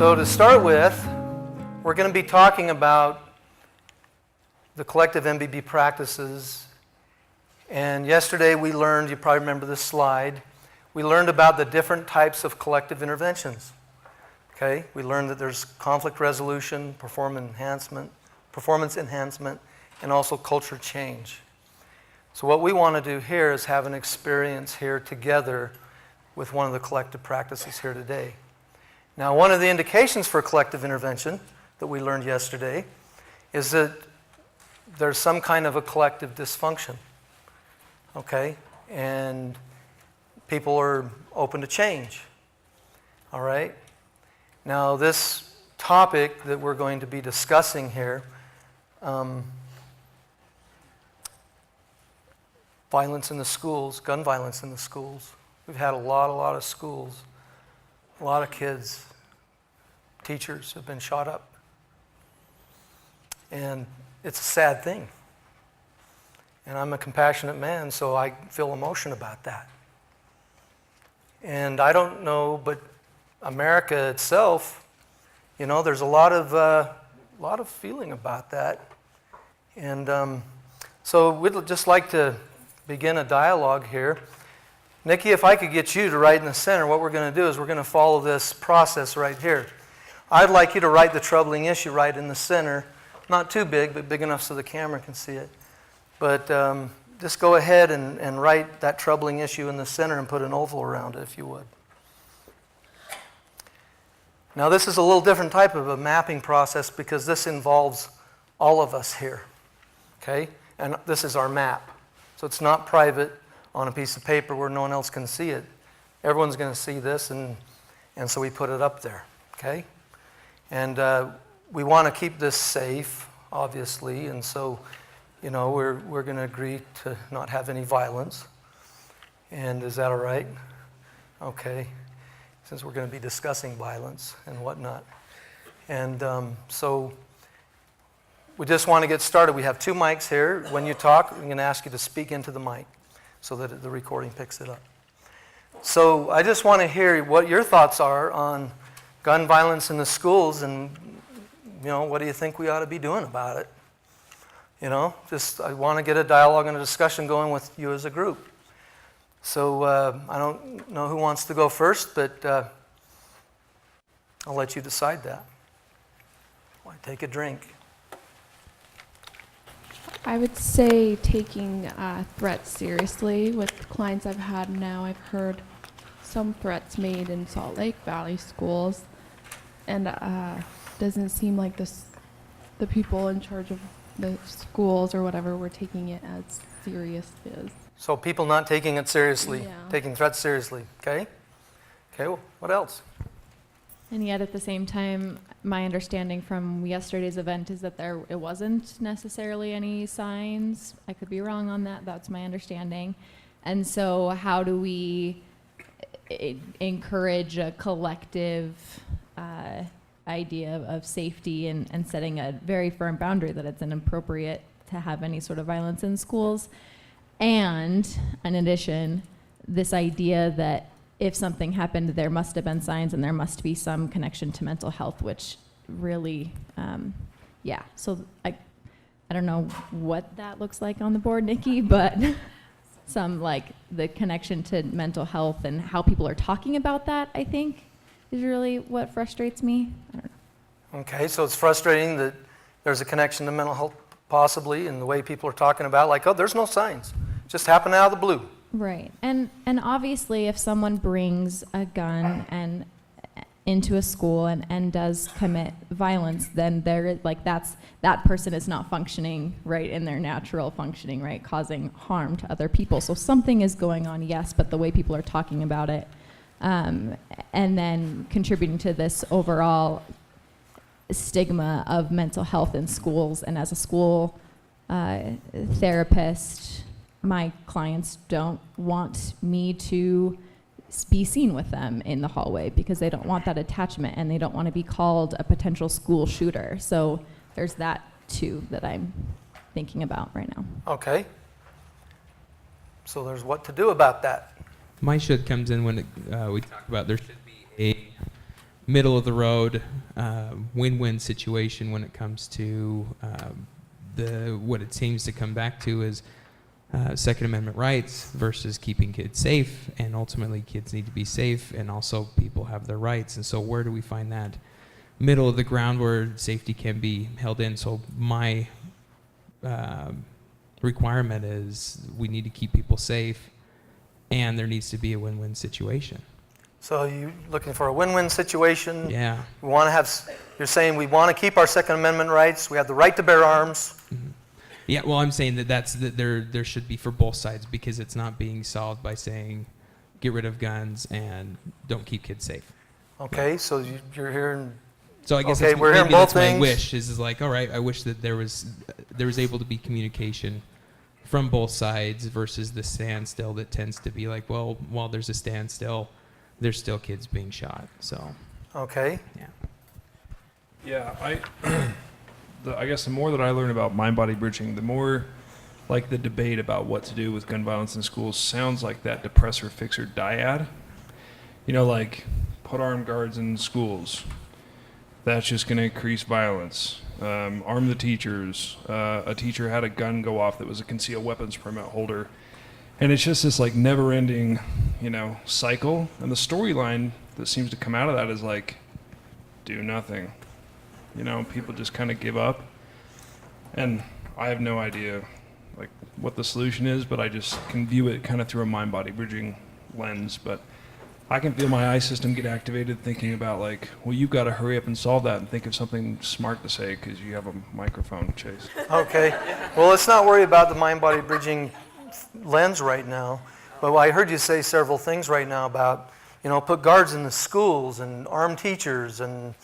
So to start with, we're going to be talking about the collective MBB practices. And yesterday we learned, you probably remember this slide, we learned about the different types of collective interventions. Okay? We learned that there's conflict resolution, performance enhancement, and also culture change. So what we want to do here is have an experience here together with one of the collective practices here today. Now, one of the indications for collective intervention that we learned yesterday is that there's some kind of a collective dysfunction, okay? And people are open to change, all right? Now, this topic that we're going to be discussing here, violence in the schools, gun violence in the schools. We've had a lot of schools, a lot of kids, teachers have been shot up. And it's a sad thing. And I'm a compassionate man, so I feel emotion about that. And I don't know, but America itself, you know, there's a lot of feeling about that. And so we'd just like to begin a dialogue here. Nikki, if I could get you to write in the center, what we're going to do is we're going to follow this process right here. I'd like you to write the troubling issue right in the center. Not too big, but big enough so the camera can see it. But just go ahead and write that troubling issue in the center and put an oval around it, if you would. Now, this is a little different type of a mapping process because this involves all of us here, okay? And this is our map. So it's not private on a piece of paper where no one else can see it. Everyone's going to see this, and so we put it up there, okay? And we want to keep this safe, obviously, and so, you know, we're going to agree to not have any violence. And is that all right? Okay, since we're going to be discussing violence and whatnot. And so we just want to get started. We have two mics here. When you talk, I'm going to ask you to speak into the mic so that the recording picks it up. So I just want to hear what your thoughts are on gun violence in the schools, and, you know, what do you think we ought to be doing about it? You know, just I want to get a dialogue and a discussion going with you as a group. So I don't know who wants to go first, but I'll let you decide that. Why, take a drink. I would say taking threats seriously. With clients I've had now, I've heard some threats made in Salt Lake Valley schools, and doesn't seem like the people in charge of the schools or whatever were taking it as serious as. So people not taking it seriously, Yeah. taking threats seriously, okay? Okay, well, what else? And yet at the same time, my understanding from yesterday's event is that it wasn't necessarily any signs. I could be wrong on that. That's my understanding. And so how do we encourage a collective idea of safety and setting a very firm boundary that it's inappropriate to have any sort of violence in schools? And in addition, this idea that if something happened, there must have been signs and there must be some connection to mental health, which really, yeah. So I don't know what that looks like on the board, Nikki, but some like the connection to mental health and how people are talking about that, I think, is really what frustrates me. I don't know. Okay, so it's frustrating that there's a connection to mental health possibly in the way people are talking about, like, oh, there's no signs. It just happened out of the blue. Right, and obviously if someone brings a gun and into a school and does commit violence, then they're like that person is not functioning right in their natural functioning, right, causing harm to other people. So something is going on, yes, but the way people are talking about it, and then contributing to this overall stigma of mental health in schools. And as a school therapist, my clients don't want me to be seen with them in the hallway because they don't want that attachment and they don't want to be called a potential school shooter. So there's that too that I'm thinking about right now. Okay. So there's what to do about that. My should comes in when we talk about there should be a middle of the road, win-win situation when it comes to what it seems to come back to is Second Amendment rights versus keeping kids safe, and ultimately kids need to be safe, and also people have their rights. And so where do we find that middle of the ground where safety can be held in? So my requirement is we need to keep people safe, and there needs to be a win-win situation. So you looking for a win-win situation? Yeah. We want to have. You're saying we want to keep our Second Amendment rights. We have the right to bear arms. Mm-hmm. Yeah, well, I'm saying that there should be for both sides, because it's not being solved by saying get rid of guns and don't keep kids safe. Okay, so you're hearing. So I guess Okay, that's, we're hearing maybe both that's my things. wish is like, all right, I wish that there was able to be communication from both sides versus the standstill that tends to be like, well, while there's a standstill, there's still kids being shot. So Okay. yeah. Yeah, I guess the more that I learn about mind-body bridging, the more like the debate about what to do with gun violence in schools sounds like that depressor-fixer dyad. You know, like put armed guards in schools. That's just going to increase violence. Arm the teachers. A teacher had a gun go off that was a concealed weapons permit holder. And it's just this like never-ending, cycle. And the storyline that seems to come out of that is like, do nothing. People just kind of give up. And I have no idea like what the solution is, but I just can view it kind of through a mind-body bridging lens. But I can feel my eye system get activated thinking about like, well, you've got to hurry up and solve that and think of something smart to say because you have a microphone, Chase. Okay. Well, let's not worry about the mind-body bridging lens right now. But I heard you say several things right now about, put guards in the schools and arm teachers and,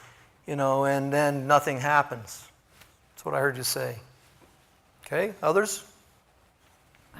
and then nothing happens. That's what I heard you say. Okay, others?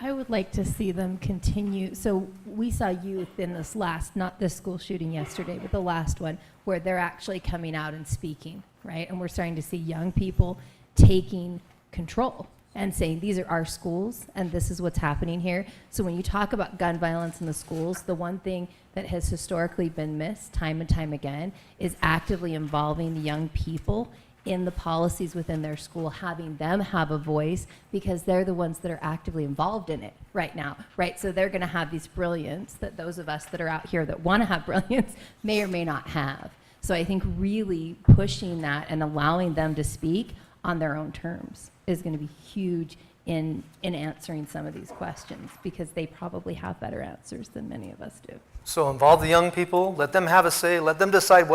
I would like to see them continue. So we saw youth in this last, not this school shooting yesterday, but the last one, where they're actually coming out and speaking, right? And we're starting to see young people taking control and saying, these are our schools, and this is what's happening here. So when you talk about gun violence in the schools, the one thing that has historically been missed time and time again is actively involving the young people in the policies within their school, having them have a voice, because they're the ones that are actively involved in it right now, right? So they're gonna have these brilliance that those of us that are out here that wanna have brilliance may or may not have. So I think really pushing that and allowing them to speak on their own terms is gonna be huge in answering some of these questions, because they probably have better answers than many of us do. So involve the young people, let them have a say, let them decide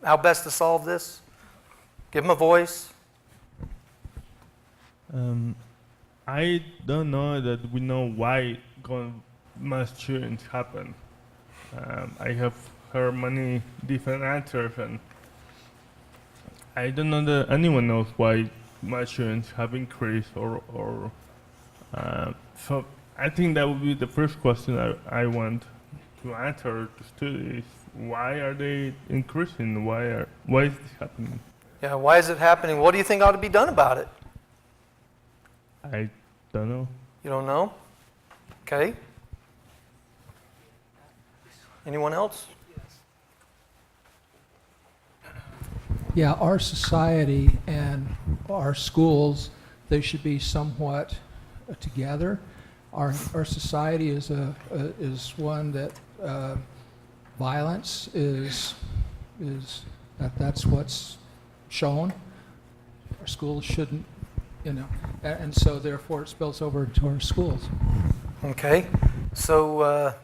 how best to solve this. Give them a voice. I don't know that we know why mass shootings happen. I have heard many different answers, and I don't know that anyone knows why mass shootings have increased or so I think that would be the first question I want to answer to students. Why are they increasing? Why is this happening? Yeah, why is it happening? What do you think ought to be done about it? I don't know. You don't know? Okay. Anyone else? Yeah, our society and our schools, they should be somewhat together. Our society is one that violence is that's what's shown. Our schools shouldn't, and so therefore it spills over to our schools. Okay. So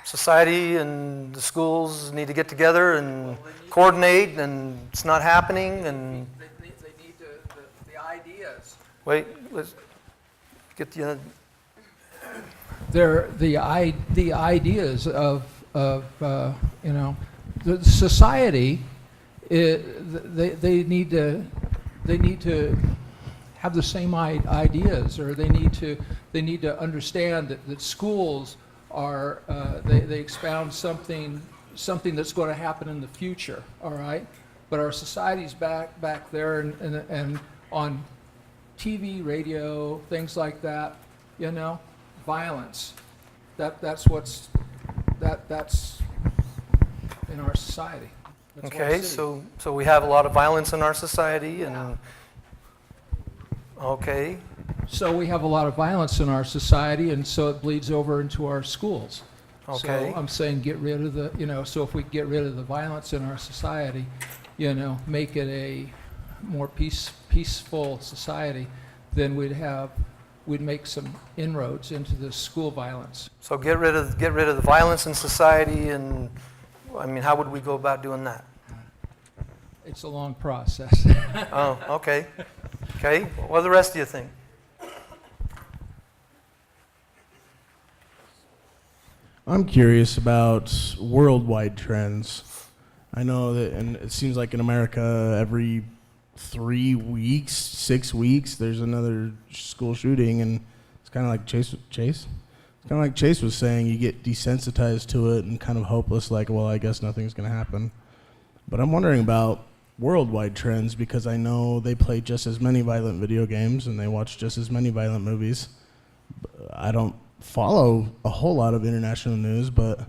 society and the schools need to get together and coordinate, and it's not happening. And they need the ideas. wait, let's get the. The ideas of the society. They need to have the same ideas, or they need to understand that schools are they expound something that's going to happen in the future. All right, but our society's back there and on TV, radio, things like that. Violence. That's in our society. That's what I Okay, see. so we have a lot of violence in our society, and, okay, So we have a lot of violence in our society, and so it bleeds over into our schools. okay. So I'm saying get rid of the, so if we get rid of the violence in our society, make it a more peaceful society, then we'd make some inroads into the school violence. So get rid of the violence in society, and, I mean, how would we go about doing that? It's a long process. Oh, okay. Okay, what do the rest of you think? I'm curious about worldwide trends. I know that, and it seems like in America, every 3 weeks, 6 weeks, there's another school shooting, and it's kind of like Chase. It's kind of like Chase was saying. You get desensitized to it and kind of hopeless, like, well, I guess nothing's going to happen. But I'm wondering about worldwide trends because I know they play just as many violent video games and they watch just as many violent movies. I don't follow a whole lot of international news, but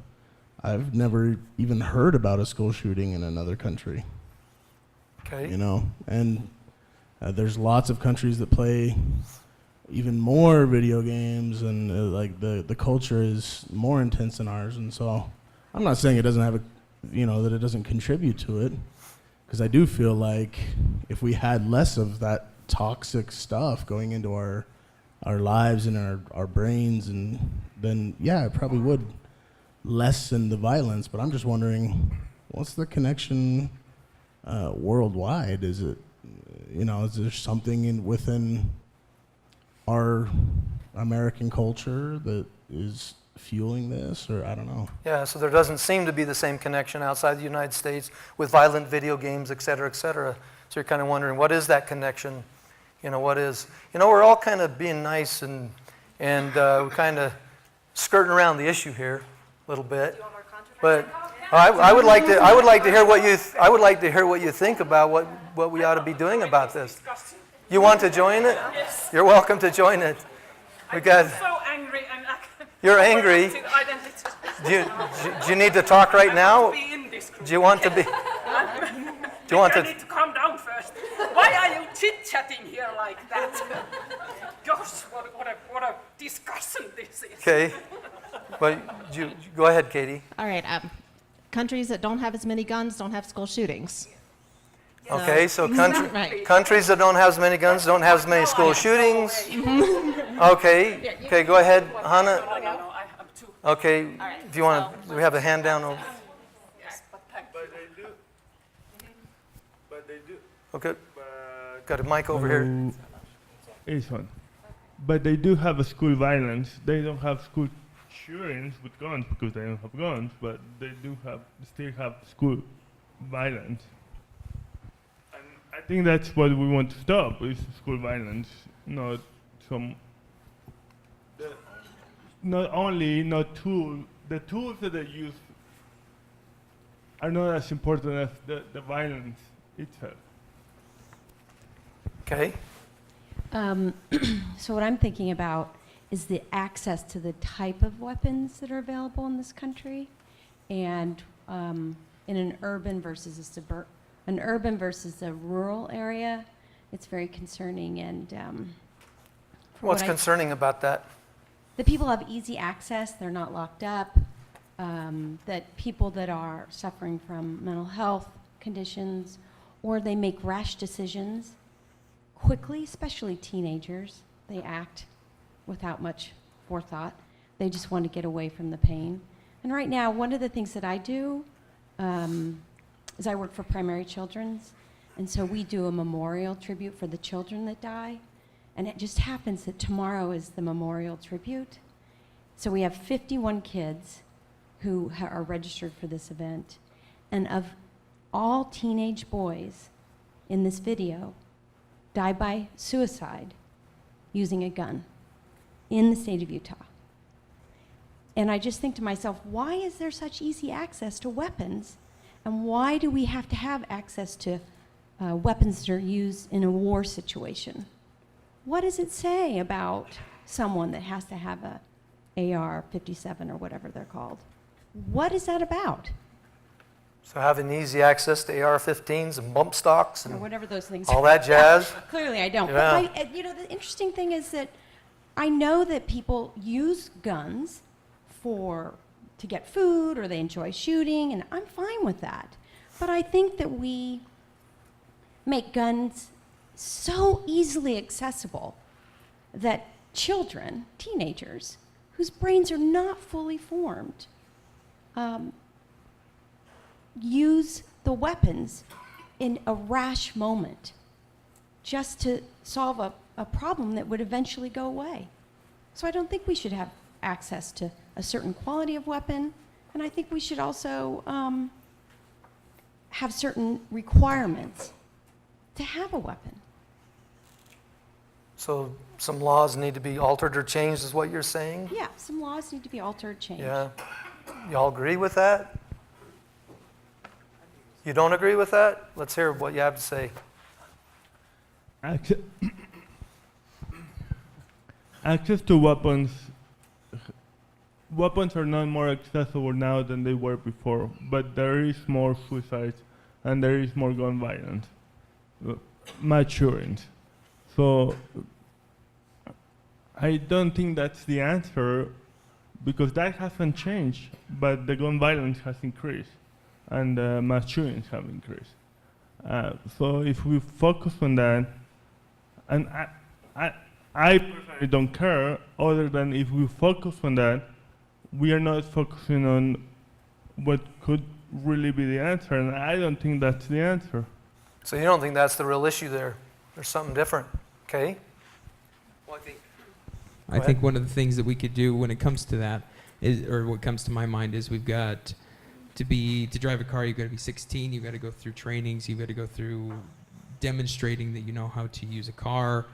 I've never even heard about a school shooting in another country. Okay. And there's lots of countries that play even more video games, and like the culture is more intense than ours. And so I'm not saying it doesn't have that it doesn't contribute to it, because I do feel like if we had less of that toxic stuff going into our lives and our brains, and then it probably would lessen the violence. But I'm just wondering, what's the connection worldwide? Is it, is there something within our American culture that is fueling this, or I don't know. Yeah, so there doesn't seem to be the same connection outside the United States with violent video games, et cetera, et cetera. So you're kind of wondering, what is that connection? What is, we're all kind of being nice and we're kind of skirting around the issue here a little bit. But I would like to hear what you think about what we ought to be doing about this. You want to join it? Yes. You're welcome to join it. I'm so angry and You're angry. Do you need to talk right now? Do you want to be? Do you want I need to calm down first. Why are you chit-chatting here like that? Gosh, what a discussion this is. Okay. But go ahead, Katie. All right. Countries that don't have as many guns don't have school shootings. Okay, so Right. countries that don't have as many guns don't have as many school shootings. Okay, go ahead, Hannah. No, I'm too. Okay, if you want to, we have a hand down over. Yes, but thank you. But they do. Okay, got a mic over here. This one. But they do have a school violence. They don't have school shootings with guns because they don't have guns, but they still have school violence. And I think that's what we want to stop, is school violence, not the tools that they use are not as important as the violence itself. Okay, So what I'm thinking about is the access to the type of weapons that are available in this country, and in an urban versus a rural area, it's very concerning. And what's concerning about that? the people have easy access; they're not locked up. That people that are suffering from mental health conditions, or they make rash decisions quickly, especially teenagers. They act without much forethought. They just want to get away from the pain. And right now, one of the things that I do is I work for Primary Children's, and so we do a memorial tribute for the children that die. And it just happens that tomorrow is the memorial tribute. So we have 51 kids who are registered for this event. And of all teenage boys in this video, die by suicide using a gun in the state of Utah. And I just think to myself, why is there such easy access to weapons? And why do we have to have access to weapons that are used in a war situation? What does it say about someone that has to have a AR-57 or whatever they're called? What is that about? So having easy access to AR-15s and bump stocks Or and whatever those things all that jazz. Clearly, I don't. Yeah. But the interesting thing is that I know that people use guns to get food, or they enjoy shooting, and I'm fine with that. But I think that we make guns so easily accessible that children, teenagers, whose brains are not fully formed, use the weapons in a rash moment just to solve a problem that would eventually go away. So I don't think we should have access to a certain quality of weapon, and I think we should also have certain requirements to have a weapon. So some laws need to be altered or changed is what you're saying? Yeah, some laws need to be altered, changed. Yeah. Y'all agree with that? You don't agree with that? Let's hear what you have to say. Access to weapons. Weapons are not more accessible now than they were before, but there is more suicides and there is more gun violence maturing. So I don't think that's the answer, because that hasn't changed, but the gun violence has increased and mass shootings have increased. So if we focus on that, and I personally don't care, other than if we focus on that, we are not focusing on what could really be the answer, and I don't think that's the answer. So you don't think that's the real issue there? There's something different, okay? Well, I think one of the things that we could do when it comes to that is, or what comes to my mind is, we've got to drive a car, you've got to be 16, you've got to go through trainings, you've got to go through demonstrating that you know how to use a car.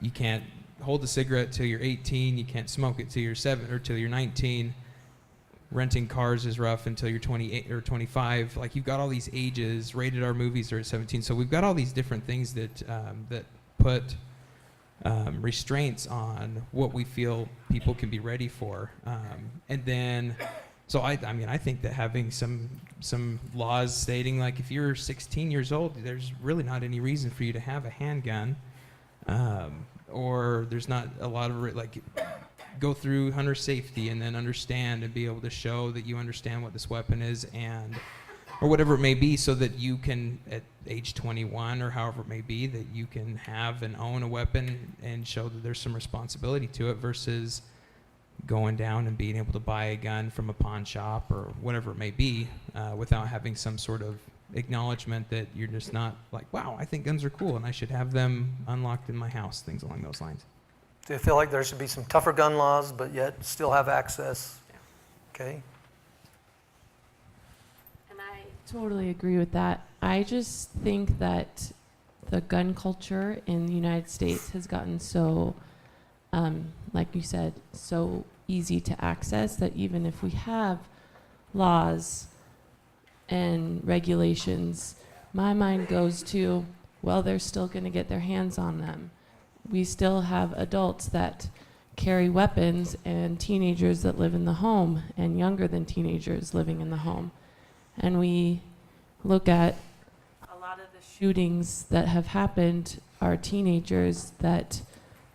You can't hold a cigarette till you're 18, you can't smoke it till you're 7 or till you're 19. Renting cars is rough until you're 28 or 25. Like, you've got all these ages. Rated R movies are at 17. So we've got all these different things that that put restraints on what we feel people can be ready for. And then, so I mean, I think that having some laws stating, like, if you're 16 years old, there's really not any reason for you to have a handgun. Or there's not a lot of, like, go through hunter safety and then understand and be able to show that you understand what this weapon is, and or whatever it may be, so that you can, at age 21 or however it may be, that you can have and own a weapon and show that there's some responsibility to it, versus going down and being able to buy a gun from a pawn shop or whatever it may be, without having some sort of acknowledgement that you're just not like, wow, I think guns are cool and I should have them unlocked in my house, things along those lines. Do you feel like there should be some tougher gun laws, but yet still have access? Okay. And I totally agree with that. I just think that the gun culture in the United States has gotten so, like you said, so easy to access, that even if we have laws and regulations, my mind goes to, well, they're still going to get their hands on them. We still have adults that carry weapons, and teenagers that live in the home, and younger than teenagers living in the home. And we look at a lot of the shootings that have happened are teenagers that,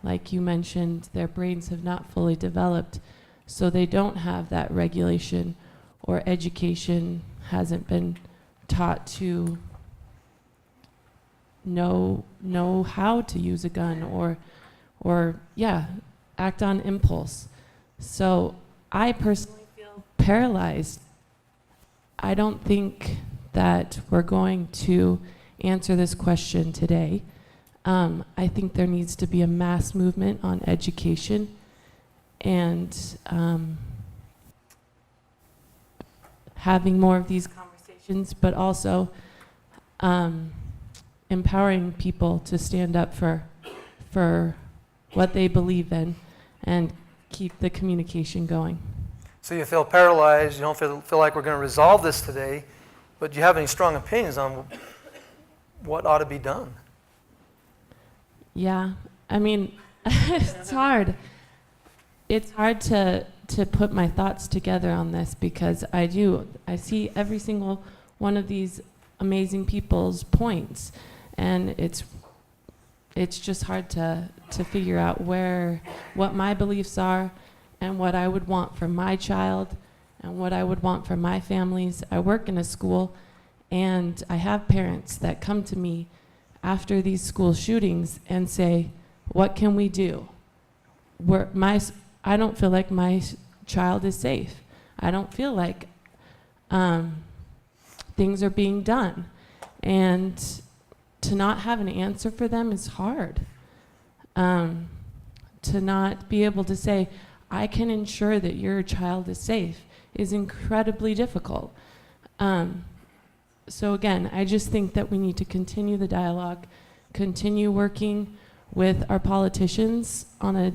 like you mentioned, their brains have not fully developed, so they don't have that regulation, or education hasn't been taught to know how to use a gun, or act on impulse. So I personally feel paralyzed. I don't think that we're going to answer this question today. I think there needs to be a mass movement on education, and having more of these conversations, but also empowering people to stand up for what they believe in and keep the communication going. So you feel paralyzed, you don't feel like we're going to resolve this today, but do you have any strong opinions on what ought to be done? Yeah, I mean, it's hard. It's hard to put my thoughts together on this, because I see every single one of these amazing people's points. And it's just hard to figure out what my beliefs are and what I would want for my child and what I would want for my families. I work in a school, and I have parents that come to me after these school shootings and say, what can we do? I don't feel like my child is safe. I don't feel like things are being done. And to not have an answer for them is hard. To not be able to say, I can ensure that your child is safe is incredibly difficult. So again, I just think that we need to continue the dialogue, continue working with our politicians on a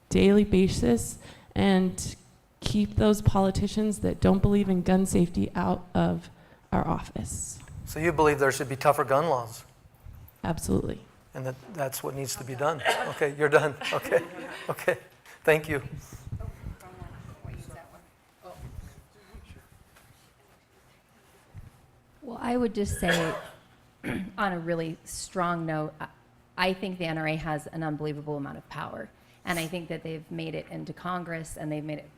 daily basis, and keep those politicians that don't believe in gun safety out of our office. So you believe there should be tougher gun laws, Absolutely. and that's what needs to be done. Okay, you're done. Okay, okay. Thank you. Well, I would just say, on a really strong note, I think the NRA has an unbelievable amount of power. And I think that they've made it into Congress and they've made it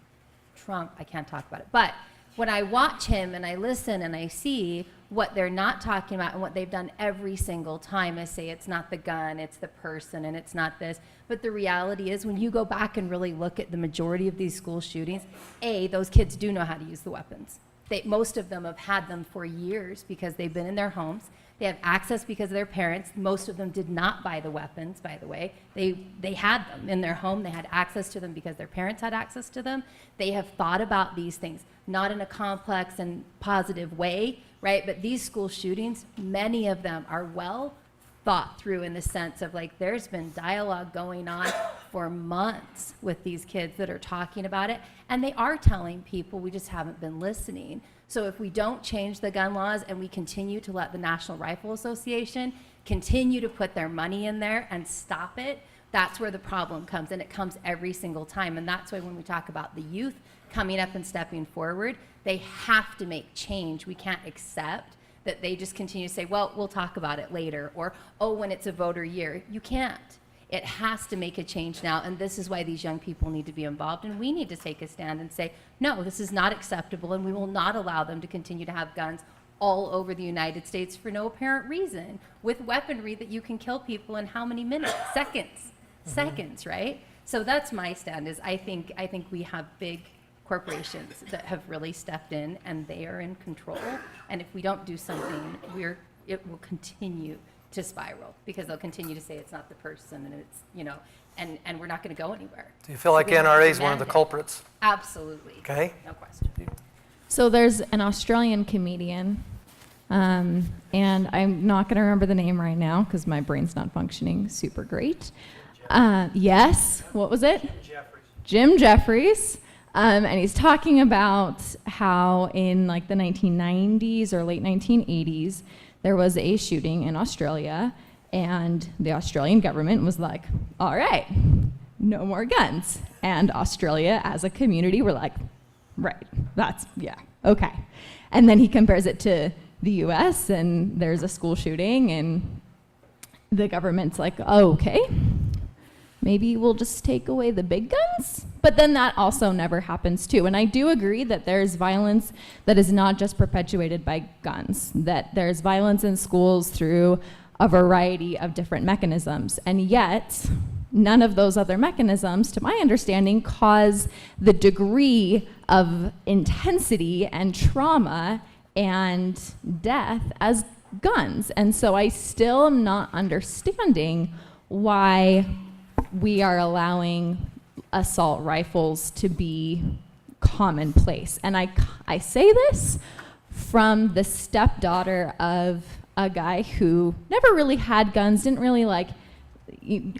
Trump. I can't talk about it. But when I watch him and I listen and I see what they're not talking about and what they've done every single time is say it's not the gun, it's the person, and it's not this. But the reality is when you go back and really look at the majority of these school shootings, those kids do know how to use the weapons. Most of them have had them for years because they've been in their homes. They have access because of their parents. Most of them did not buy the weapons, by the way. They had them in their home. They had access to them because their parents had access to them. They have thought about these things, not in a complex and positive way, right? But these school shootings, many of them are well thought through in the sense of like there's been dialogue going on for months with these kids that are talking about it, and they are telling people, we just haven't been listening. So if we don't change the gun laws and we continue to let the National Rifle Association continue to put their money in there and stop it, that's where the problem comes, and it comes every single time. And that's why when we talk about the youth coming up and stepping forward, they have to make change. We can't accept that they just continue to say, well, we'll talk about it later, or, oh, when it's a voter year. You can't. It has to make a change now, and this is why these young people need to be involved, and we need to take a stand and say, no, this is not acceptable, and we will not allow them to continue to have guns all over the United States for no apparent reason, with weaponry that you can kill people in how many minutes? Seconds, right? So that's my stand, is I think we have big corporations that have really stepped in, and they are in control, and if we don't do something, it will continue to spiral, because they'll continue to say it's not the person, and it's, and we're not going to go anywhere. Do you feel like NRA is one of the culprits? Absolutely. Okay. No question. So there's an Australian comedian, and I'm not going to remember the name right now because my brain's not functioning super great. Yes, what was it? Jim Jeffries. And he's talking about how in like the 1990s or late 1980s, there was a shooting in Australia, and the Australian government was like, all right, no more guns. And Australia as a community were like, right, okay. And then he compares it to the US, and there's a school shooting, and the government's like, oh, okay, maybe we'll just take away the big guns? But then that also never happens too. And I do agree that there's violence that is not just perpetuated by guns, that there's violence in schools through a variety of different mechanisms. And yet, none of those other mechanisms, to my understanding, cause the degree of intensity and trauma and death as guns. And so I still am not understanding why we are allowing assault rifles to be commonplace. And I say this from the stepdaughter of a guy who never really had guns, didn't really like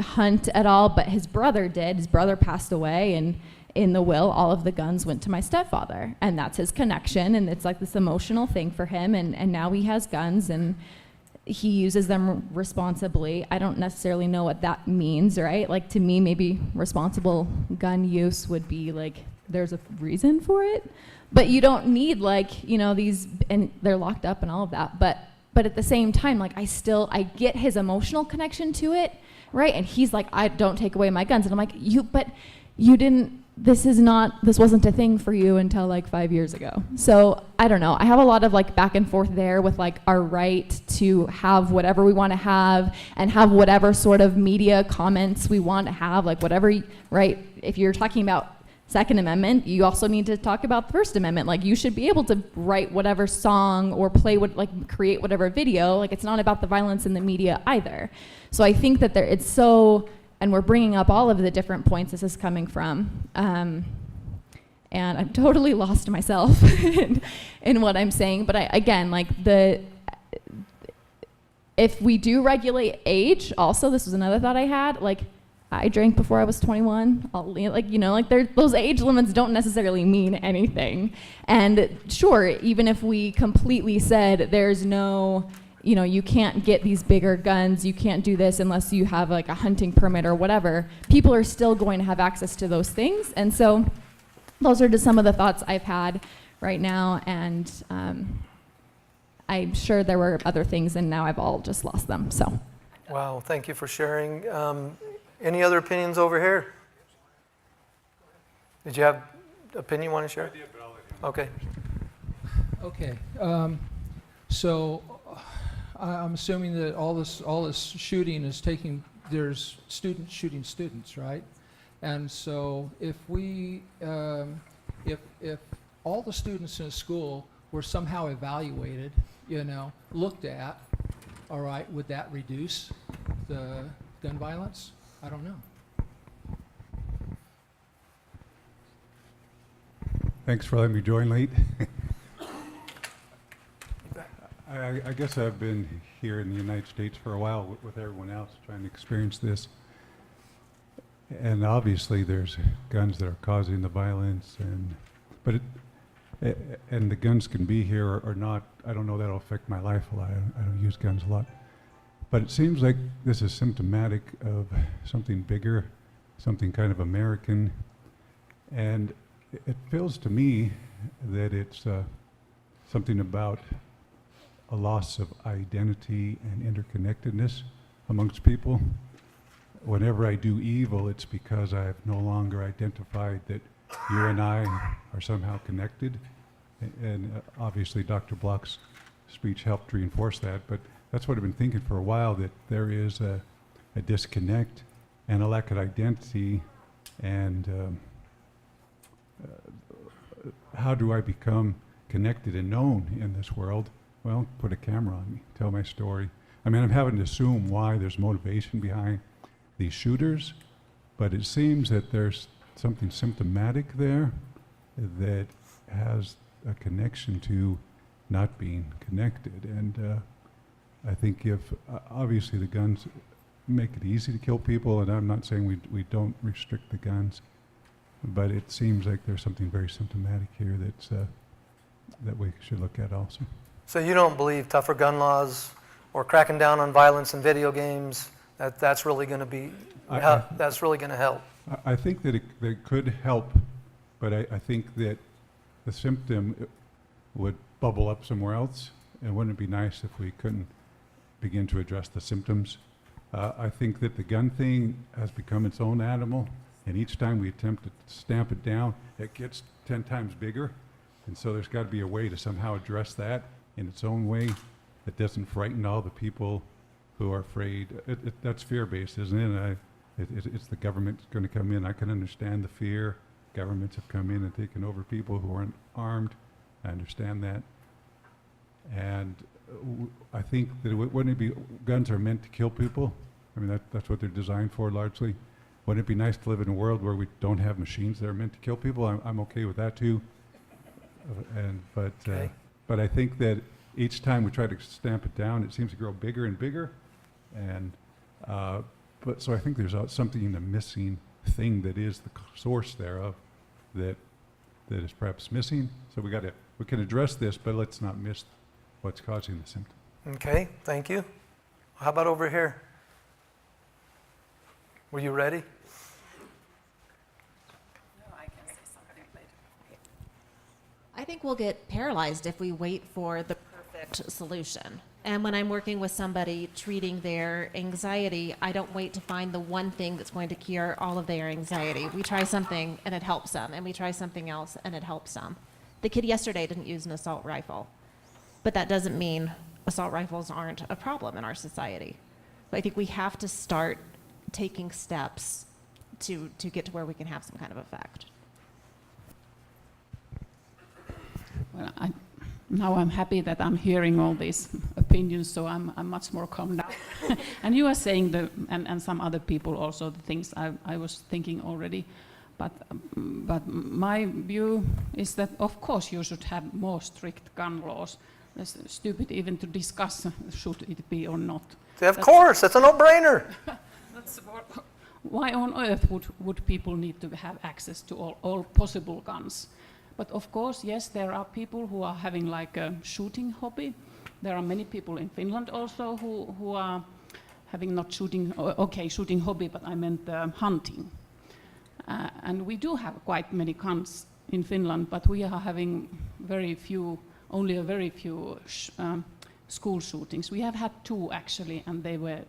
hunt at all, but his brother did. His brother passed away, and in the will, all of the guns went to my stepfather. And that's his connection, and it's like this emotional thing for him, and now he has guns, and he uses them responsibly. I don't necessarily know what that means, right? Like, to me, maybe responsible gun use would be like there's a reason for it. But you don't need like, you know, these, and they're locked up and all of that. But at the same time, like I get his emotional connection to it, right? And he's like, I don't take away my guns. And I'm like, this wasn't a thing for you until like 5 years ago. So I don't know. I have a lot of like back and forth there with like our right to have whatever we want to have and have whatever sort of media comments we want to have, like whatever, right? If you're talking about Second Amendment, you also need to talk about the First Amendment. Like you should be able to write whatever song or create whatever video. Like it's not about the violence in the media either. So I think that it's so, and we're bringing up all of the different points this is coming from. And I'm totally lost myself in what I'm saying. But if we do regulate age, also, this was another thought I had, like I drank before I was 21. Those age limits don't necessarily mean anything. And sure, even if we completely said there's no, you can't get these bigger guns, you can't do this unless you have like a hunting permit or whatever, people are still going to have access to those things. And so those are just some of the thoughts I've had right now. And I'm sure there were other things and now I've all just lost them, so. Wow, thank you for sharing. Any other opinions over here? Did you have an opinion you want to share? I did, but I'll let you. Okay. So I'm assuming that all this shooting is there's students shooting students, right? And so if if all the students in a school were somehow evaluated, looked at, all right, would that reduce the gun violence? I don't know. Thanks for letting me join late. I guess I've been here in the United States for a while with everyone else trying to experience this. And obviously there's guns that are causing the violence, and the guns can be here or not. I don't know, that'll affect my life a lot. I don't use guns a lot. But it seems like this is symptomatic of something bigger, something kind of American. And it feels to me that it's something about a loss of identity and interconnectedness amongst people. Whenever I do evil, it's because I have no longer identified that you and I are somehow connected. And obviously Dr. Block's speech helped reinforce that, but that's what I've been thinking for a while, that there is a disconnect and a lack of identity, and how do I become connected and known in this world? Well, put a camera on me, tell my story. I mean, I'm having to assume why there's motivation behind these shooters, but it seems that there's something symptomatic there that has a connection to not being connected. And I think if, obviously the guns make it easy to kill people, and I'm not saying we don't restrict the guns, but it seems like there's something very symptomatic here that we should look at also. So you don't believe tougher gun laws or cracking down on violence in video games, that's really going to be, that's really going to help? I think that it could help, but I think that the symptom would bubble up somewhere else, and wouldn't it be nice if we couldn't begin to address the symptoms? I think that the gun thing has become its own animal, and each time we attempt to stamp it down, it gets 10 times bigger. And so there's got to be a way to somehow address that in its own way that doesn't frighten all the people who are afraid. That's fear-based, isn't it? It's the government's going to come in. I can understand the fear. Governments have come in and taken over people who aren't armed. I understand that. And I think that wouldn't it be, guns are meant to kill people. I mean, that's what they're designed for largely. Wouldn't it be nice to live in a world where we don't have machines that are meant to kill people? I'm okay with that too. But I think that each time we try to stamp it down, it seems to grow bigger and bigger. And so I think there's something in the missing thing that is the source thereof that is perhaps missing. So we can address this, but let's not miss what's causing the symptom. Okay, thank you. How about over here? Were you ready? No, I can say something later. I think we'll get paralyzed if we wait for the perfect solution. And when I'm working with somebody treating their anxiety, I don't wait to find the one thing that's going to cure all of their anxiety. We try something and it helps them, and we try something else and it helps them. The kid yesterday didn't use an assault rifle, but that doesn't mean assault rifles aren't a problem in our society. But I think we have to start taking steps to get to where we can have some kind of effect. Well, now I'm happy that I'm hearing all these opinions, so I'm much more calm now. And you are saying, and some other people also, the things I was thinking already. But my view is that, of course, you should have more strict gun laws. It's stupid even to discuss should it be or not. Of course, it's a no-brainer. Why on earth would people need to have access to all possible guns? But of course, yes, there are people who are having like a shooting hobby. There are many people in Finland also who are having not shooting hobby, but I meant hunting. And we do have quite many guns in Finland, but we are having only a very few school shootings. We have had 2 actually, and they were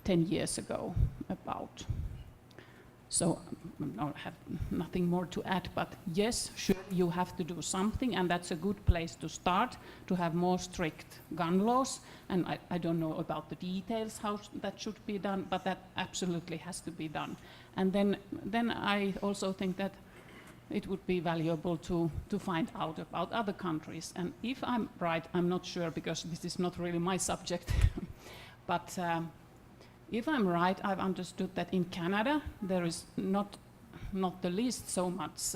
10 years ago about. So I have nothing more to add, but yes, sure, you have to do something, and that's a good place to start, to have more strict gun laws. And I don't know about the details, how that should be done, but that absolutely has to be done. And then I also think that it would be valuable to find out about other countries. And if I'm right, I'm not sure, because this is not really my subject, but if I'm right, I've understood that in Canada there is not the least so much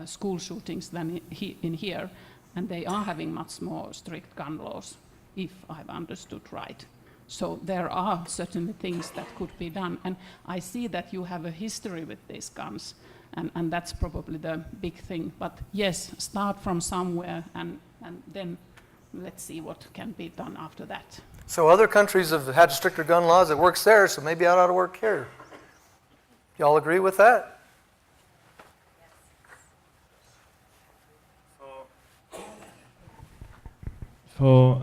school shootings than in here, and they are having much more strict gun laws, if I've understood right. So there are certainly things that could be done, and I see that you have a history with these guns, and that's probably the big thing. But yes, start from somewhere, and then let's see what can be done after that. So other countries have had stricter gun laws. It works there, so maybe it ought to work here. Y'all agree with that? So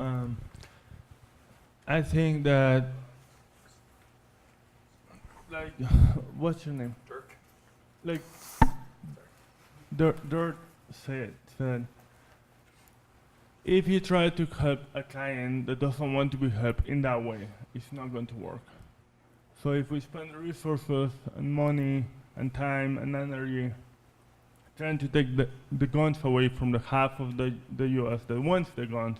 I think that, like, what's your name? Dirk. Like, Dirk said, if you try to help a client that doesn't want to be helped in that way, it's not going to work. So if we spend resources and money and time and energy trying to take the guns away from the half of the US that wants the guns,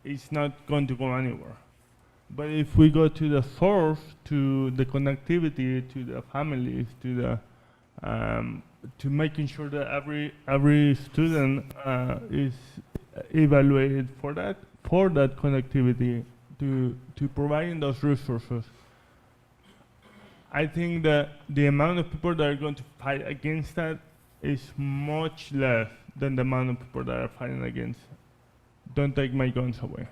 it's not going to go anywhere. But if we go to the source, to the connectivity, to the families, to the to making sure that every student is evaluated for that connectivity, to providing those resources, I think that the amount of people that are going to fight against that is much less than the amount of people that are fighting against don't take my guns away.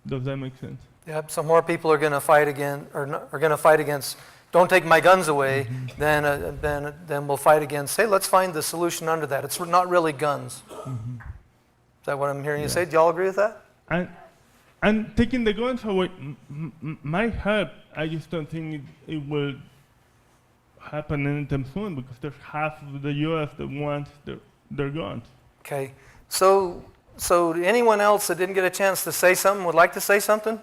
Does that make sense? Yep. So more people are going to fight against don't take my guns away, then we'll fight against, hey, let's find the solution under that. It's not really guns. Is that what I'm hearing you say? Do y'all agree with that? And taking the guns away might help. I just don't think it will happen anytime soon, because there's half of the U.S. that wants their guns. Okay. So anyone else that didn't get a chance to say something would like to say something?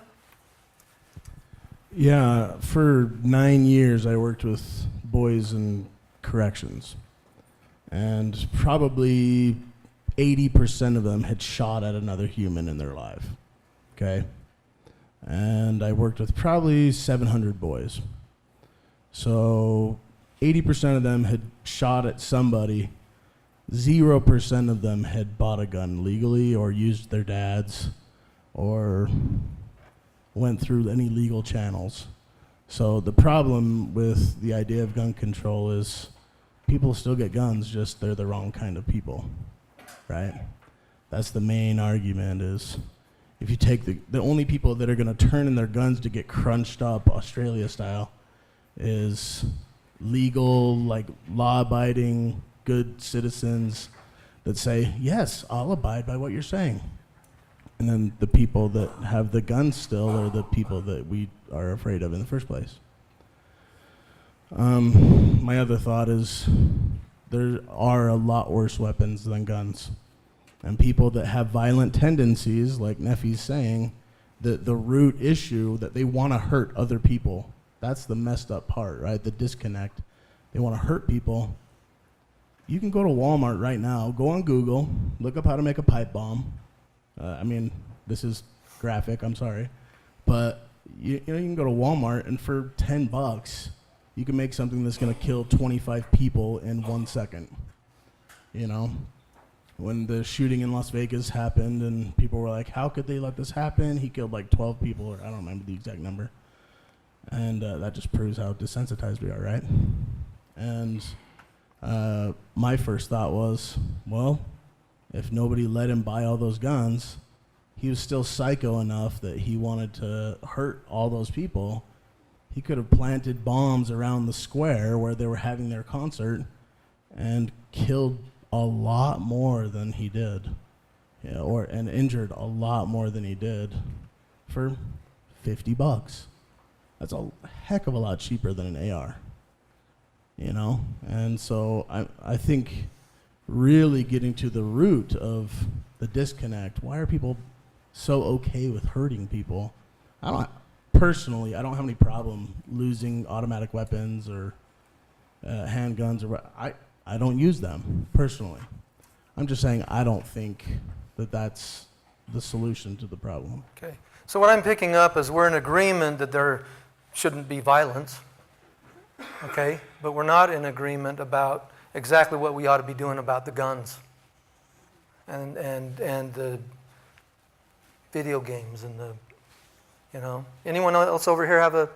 Yeah, for 9 years I worked with boys in corrections, and probably 80% of them had shot at another human in their life, okay? And I worked with probably 700 boys. So 80% of them had shot at somebody, 0% of them had bought a gun legally or used their dad's or went through any legal channels. So the problem with the idea of gun control is people still get guns, just they're the wrong kind of people, right? That's the main argument, is if you take the only people that are gonna turn in their guns to get crunched up Australia style is legal, like law-abiding good citizens that say, yes, I'll abide by what you're saying. And then the people that have the guns still are the people that we are afraid of in the first place. My other thought is there are a lot worse weapons than guns. And people that have violent tendencies, like Neffy's saying, the root issue that they want to hurt other people. That's the messed up part, right? The disconnect. They want to hurt people. You can go to Walmart right now, go on Google, look up how to make a pipe bomb. I mean, this is graphic, I'm sorry. But you know, you can go to Walmart and for $10, you can make something that's going to kill 25 people in 1 second. You know? When the shooting in Las Vegas happened and people were like, how could they let this happen? He killed like 12 people, or I don't remember the exact number. And that just proves how desensitized we are, right? And my first thought was, well, if nobody let him buy all those guns, he was still psycho enough that he wanted to hurt all those people. He could have planted bombs around the square where they were having their concert and killed a lot more than he did, and injured a lot more than he did for $50. That's a heck of a lot cheaper than an AR, you know? And so I think really getting to the root of the disconnect, why are people so okay with hurting people? Personally, I don't have any problem losing automatic weapons or handguns, or I don't use them, personally. I'm just saying I don't think that that's the solution to the problem. Okay. So what I'm picking up is we're in agreement that there shouldn't be violence, okay? But we're not in agreement about exactly what we ought to be doing about the guns and the video games and the, you know. Anyone else over here have an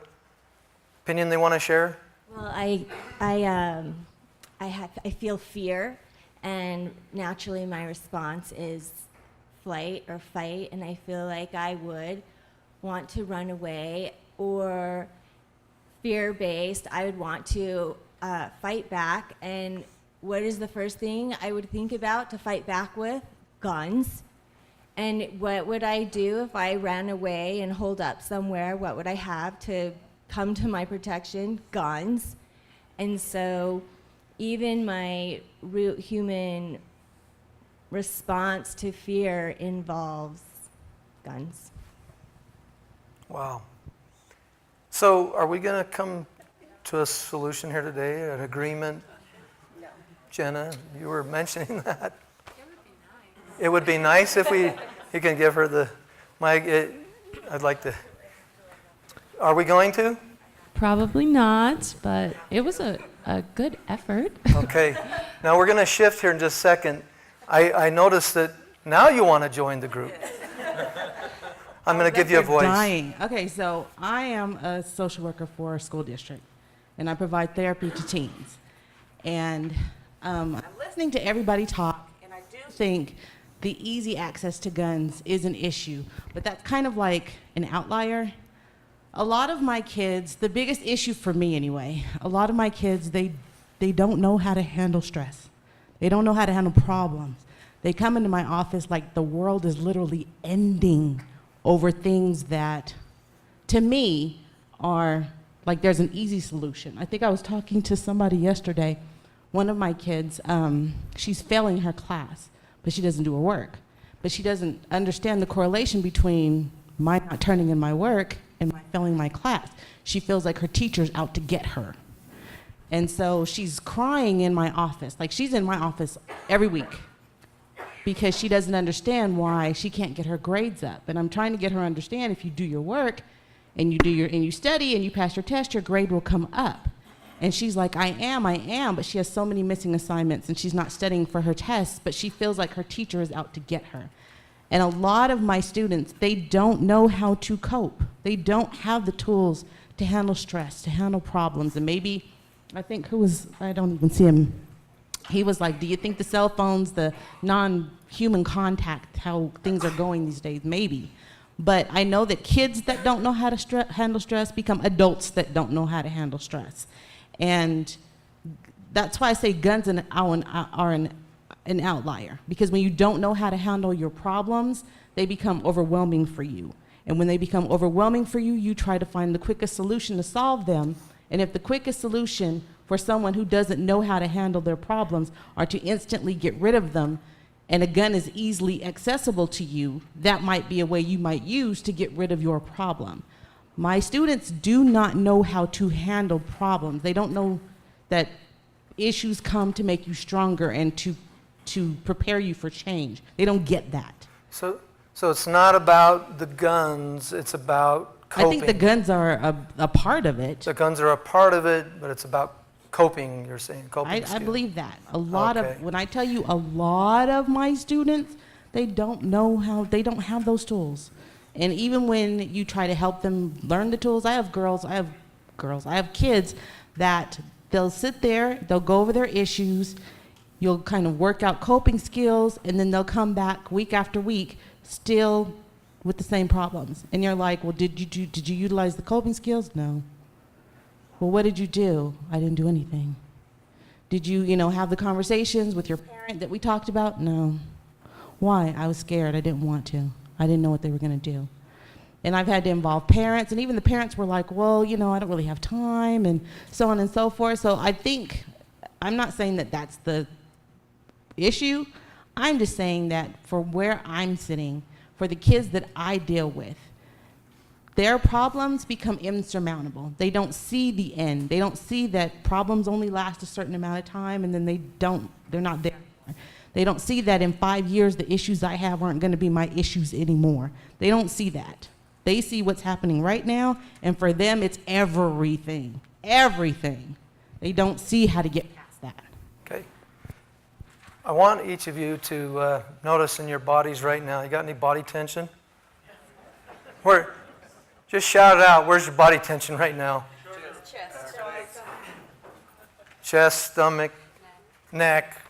opinion they want to share? Well, I feel fear, and naturally my response is flight or fight, and I feel like I would want to run away, or fear-based, I would want to fight back. And what is the first thing I would think about to fight back with? Guns. And what would I do if I ran away and holed up somewhere? What would I have to come to my protection? Guns. And so even my root human response to fear involves guns. Wow. So are we going to come to a solution here today, an agreement? No. Jenna, you were mentioning that. It would be nice if you can give her the mic. I'd like to. Are we going to? Probably not, but it was a good effort. Okay. Now we're going to shift here in just a second. I noticed that now you want to join the group. I'm going to give you a voice. Dying. Okay, so I am a social worker for a school district, and I provide therapy to teens. And I'm listening to everybody talk, and I do think the easy access to guns is an issue, but that's kind of like an outlier. A lot of my kids, the biggest issue for me anyway, a lot of my kids, they don't know how to handle stress. They don't know how to handle problems. They come into my office like the world is literally ending over things that, to me, are like there's an easy solution. I think I was talking to somebody yesterday. One of my kids, she's failing her class, but she doesn't do her work. But she doesn't understand the correlation between my not turning in my work and my failing my class. She feels like her teacher's out to get her. And so she's crying in my office. Like, she's in my office every week because she doesn't understand why she can't get her grades up. And I'm trying to get her to understand, if you do your work and you study and you pass your test, your grade will come up. And she's like, I am, but she has so many missing assignments and she's not studying for her tests, but she feels like her teacher is out to get her. And a lot of my students, they don't know how to cope. They don't have the tools to handle stress, to handle problems. And maybe, I think I don't even see him. He was like, do you think the cell phones, the non-human contact, how things are going these days? Maybe. But I know that kids that don't know how to handle stress become adults that don't know how to handle stress. And That's why I say guns are an outlier, because when you don't know how to handle your problems, they become overwhelming for you. And when they become overwhelming for you, you try to find the quickest solution to solve them. And if the quickest solution for someone who doesn't know how to handle their problems are to instantly get rid of them, and a gun is easily accessible to you, that might be a way you might use to get rid of your problem. My students do not know how to handle problems. They don't know that issues come to make you stronger and to prepare you for change. They don't get that. So it's not about the guns, it's about coping. I think the guns are a part of it. The guns are a part of it, but it's about coping, you're saying, coping I skills. believe that. A lot Okay. of, when I tell you a lot of my students, they don't know how, they don't have those tools. And even when you try to help them learn the tools, I have kids that they'll sit there, they'll go over their issues, you'll kind of work out coping skills, and then they'll come back week after week still with the same problems. And you're like, well, did you utilize the coping skills? No. Well, what did you do? I didn't do anything. Did you, have the conversations with your parent that we talked about? No. Why? I was scared. I didn't want to. I didn't know what they were going to do. And I've had to involve parents, and even the parents were like, well, I don't really have time, and so on and so forth. So I think, I'm not saying that that's the issue. I'm just saying that for where I'm sitting, for the kids that I deal with, their problems become insurmountable. They don't see the end. They don't see that problems only last a certain amount of time, and then they're not there anymore. They don't see that in 5 years the issues I have aren't going to be my issues anymore. They don't see that. They see what's happening right now, and for them it's everything. Everything. They don't see how to get past that. Okay. I want each of you to notice in your bodies right now. You got any body tension? Just shout it out. Where's your body tension right now? Chest, stomach, neck,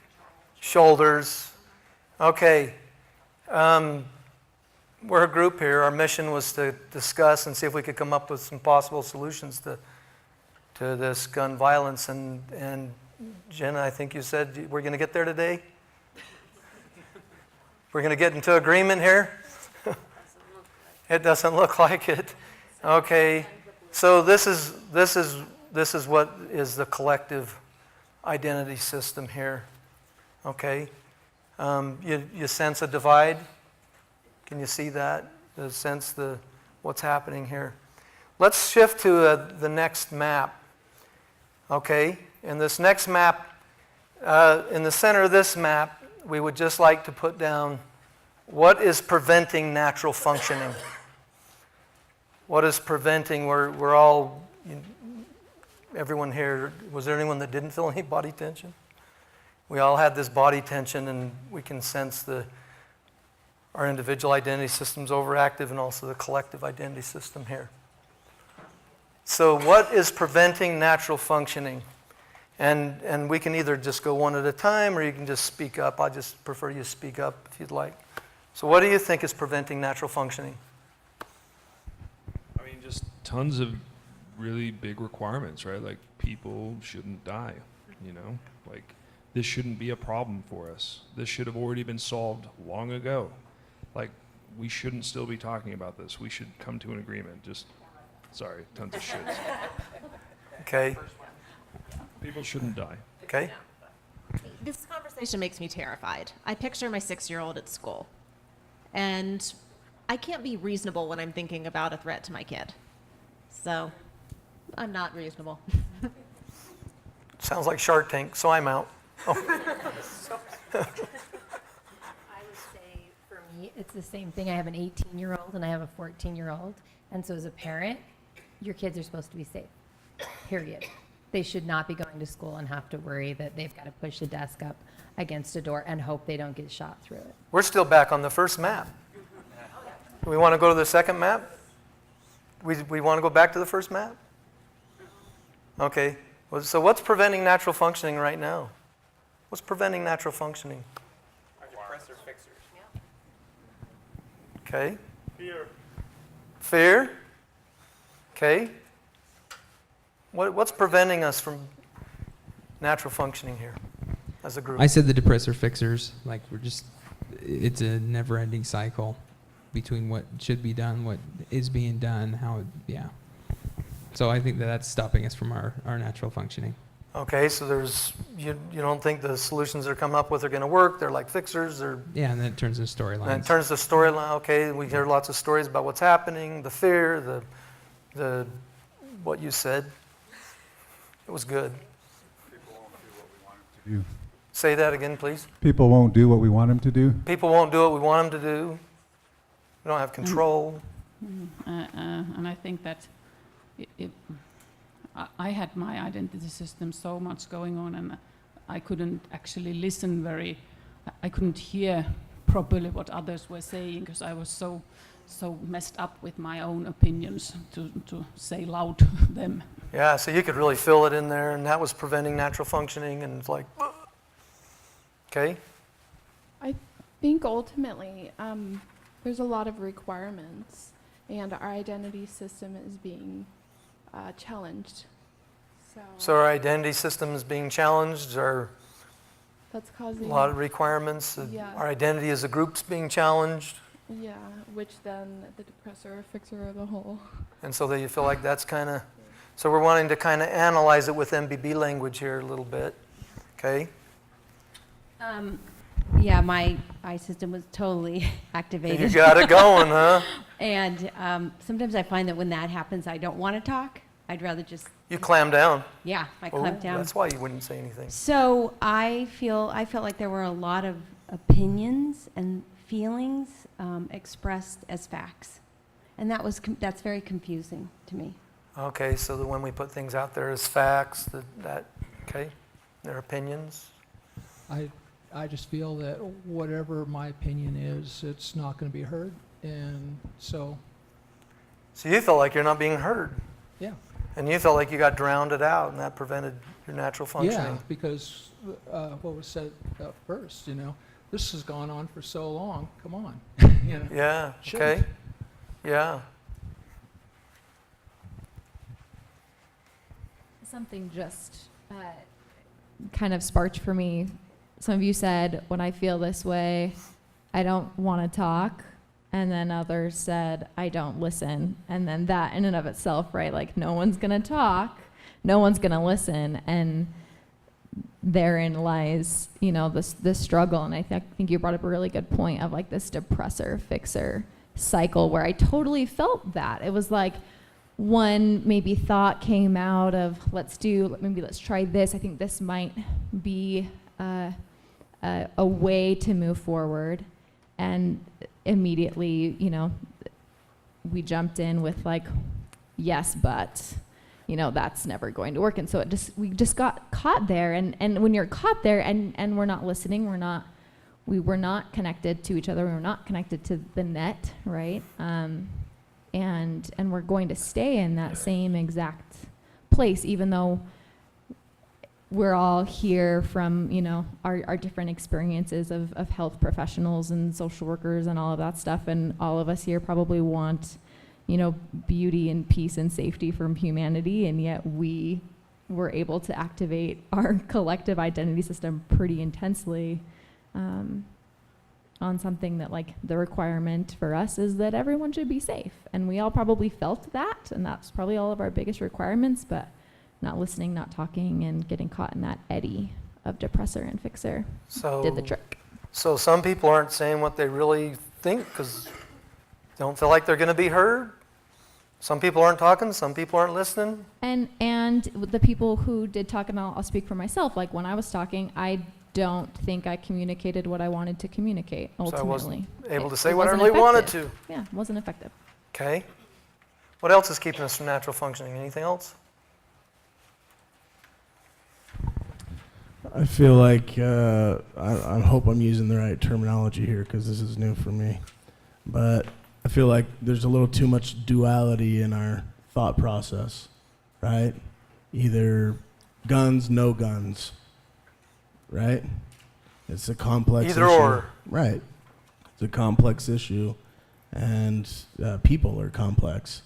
shoulders. Okay. We're a group here. Our mission was to discuss and see if we could come up with some possible solutions to this gun violence. And Jenna, I think you said we're going to get there today? We're going to get into agreement here? It doesn't look like it. Okay. So this is what is the collective identity system here. Okay. You sense a divide? Can you see that? Sense what's happening here? Let's shift to the next map. Okay. In this next map, in the center of this map, we would just like to put down what is preventing natural functioning. What is preventing? We're all, everyone here, was there anyone that didn't feel any body tension? We all had this body tension, and we can sense our individual identity system's overactive and also the collective identity system here. So what is preventing natural functioning? And we can either just go one at a time, or you can just speak up. I just prefer you to speak up if you'd like. So what do you think is preventing natural functioning? I mean, just tons of really big requirements, right? Like, people shouldn't die, Like, this shouldn't be a problem for us. This should have already been solved long ago. Like, we shouldn't still be talking about this. We should come to an agreement. Sorry, tons of shits. Okay. People shouldn't die. Okay. This conversation makes me terrified. I picture my 6-year-old at school, and I can't be reasonable when I'm thinking about a threat to my kid. So I'm not reasonable. Sounds like Shark Tank, so I'm out. Oh. I would say for me, it's the same thing. I have an 18-year-old and I have a 14-year-old. And so as a parent, your kids are supposed to be safe, period. They should not be going to school and have to worry that they've got to push a desk up against a door and hope they don't get shot through it. We're still back on the first map. Do we want to go to the second map? We want to go back to the first map? Okay. So what's preventing natural functioning right now? What's preventing natural functioning? Our depressor fixers. Okay. Fear. Fear? Okay. What's preventing us from natural functioning here as a group? I said the depressor fixers, like it's a never-ending cycle between what should be done, what is being done, yeah. So I think that's stopping us from our natural functioning. Okay, so you don't think the solutions they're coming up with are going to work? They're like fixers? Yeah, and then it turns into storylines. And it turns to storyline. Okay, we hear lots of stories about what's happening, the fear, the what you said. It was good. Do. Say that again, please. People won't do what we want them to do. People won't do what we want them to do. We don't have control. And I think that I had my identity system so much going on, and I couldn't actually listen I couldn't hear properly what others were saying because I was so messed up with my own opinions to say loud them. Yeah, so you could really feel it in there, and that was preventing natural functioning, and it's like, okay. I think ultimately there's a lot of requirements, and our identity system is being challenged. So our identity system is being challenged, or that's causing a lot of requirements. Yeah. Our identity as a group's being challenged. Yeah, which then the depressor or fixer of the whole. And so that you feel like that's kind of, so we're wanting to kind of analyze it with MBB language here a little bit, okay? Yeah, my eye system was totally activated. You got it going, huh? And sometimes I find that when that happens, I don't want to talk. I'd rather just... You clam down. Yeah, I clamp down. That's why you wouldn't say anything. So I felt like there were a lot of opinions and feelings expressed as facts. And that's very confusing to me. Okay, so that when we put things out there as facts, okay, their opinions. I just feel that whatever my opinion is, it's not going to be heard, and so. So you felt like you're not being heard. Yeah. And you felt like you got drowned out, and that prevented your natural functioning. Yeah, because what was said first, this has gone on for so long. Come on. Yeah. Shouldn't. Okay. Yeah. Something just kind of sparked for me. Some of you said, when I feel this way, I don't want to talk. And then others said, I don't listen. And then that in and of itself, right? Like, no one's going to talk. No one's going to listen. And therein lies, this struggle. And I think you brought up a really good point of like this depressor fixer cycle where I totally felt that. It was like one maybe thought came out of let's try this. I think this might be a way to move forward. And immediately, we jumped in with like, yes, but, that's never going to work. And so we just got caught there. And when you're caught there and we're not listening, we were not connected to each other. We were not connected to the net, right? And we're going to stay in that same exact place, even though we're all here from, our different experiences of health professionals and social workers and all of that stuff. And all of us here probably want, beauty and peace and safety from humanity. And yet we were able to activate our collective identity system pretty intensely on something that like the requirement for us is that everyone should be safe. And we all probably felt that. And that's probably all of our biggest requirements, but not listening, not talking, and getting caught in that eddy of depressor and fixer did the trick. So some people aren't saying what they really think because they don't feel like they're going to be heard. Some people aren't talking, some people aren't listening. And the people who did talk, and I'll speak for myself, like when I was talking, I don't think I communicated what I wanted to communicate ultimately. So I wasn't able to say what I really wanted to. Yeah, it wasn't effective. Okay. What else is keeping us from natural functioning? Anything else? I feel like I hope I'm using the right terminology here because this is new for me, but I feel like there's a little too much duality in our thought process, right? Either guns, no guns, right? It's a complex issue. Either or. Right. It's a complex issue, and people are complex.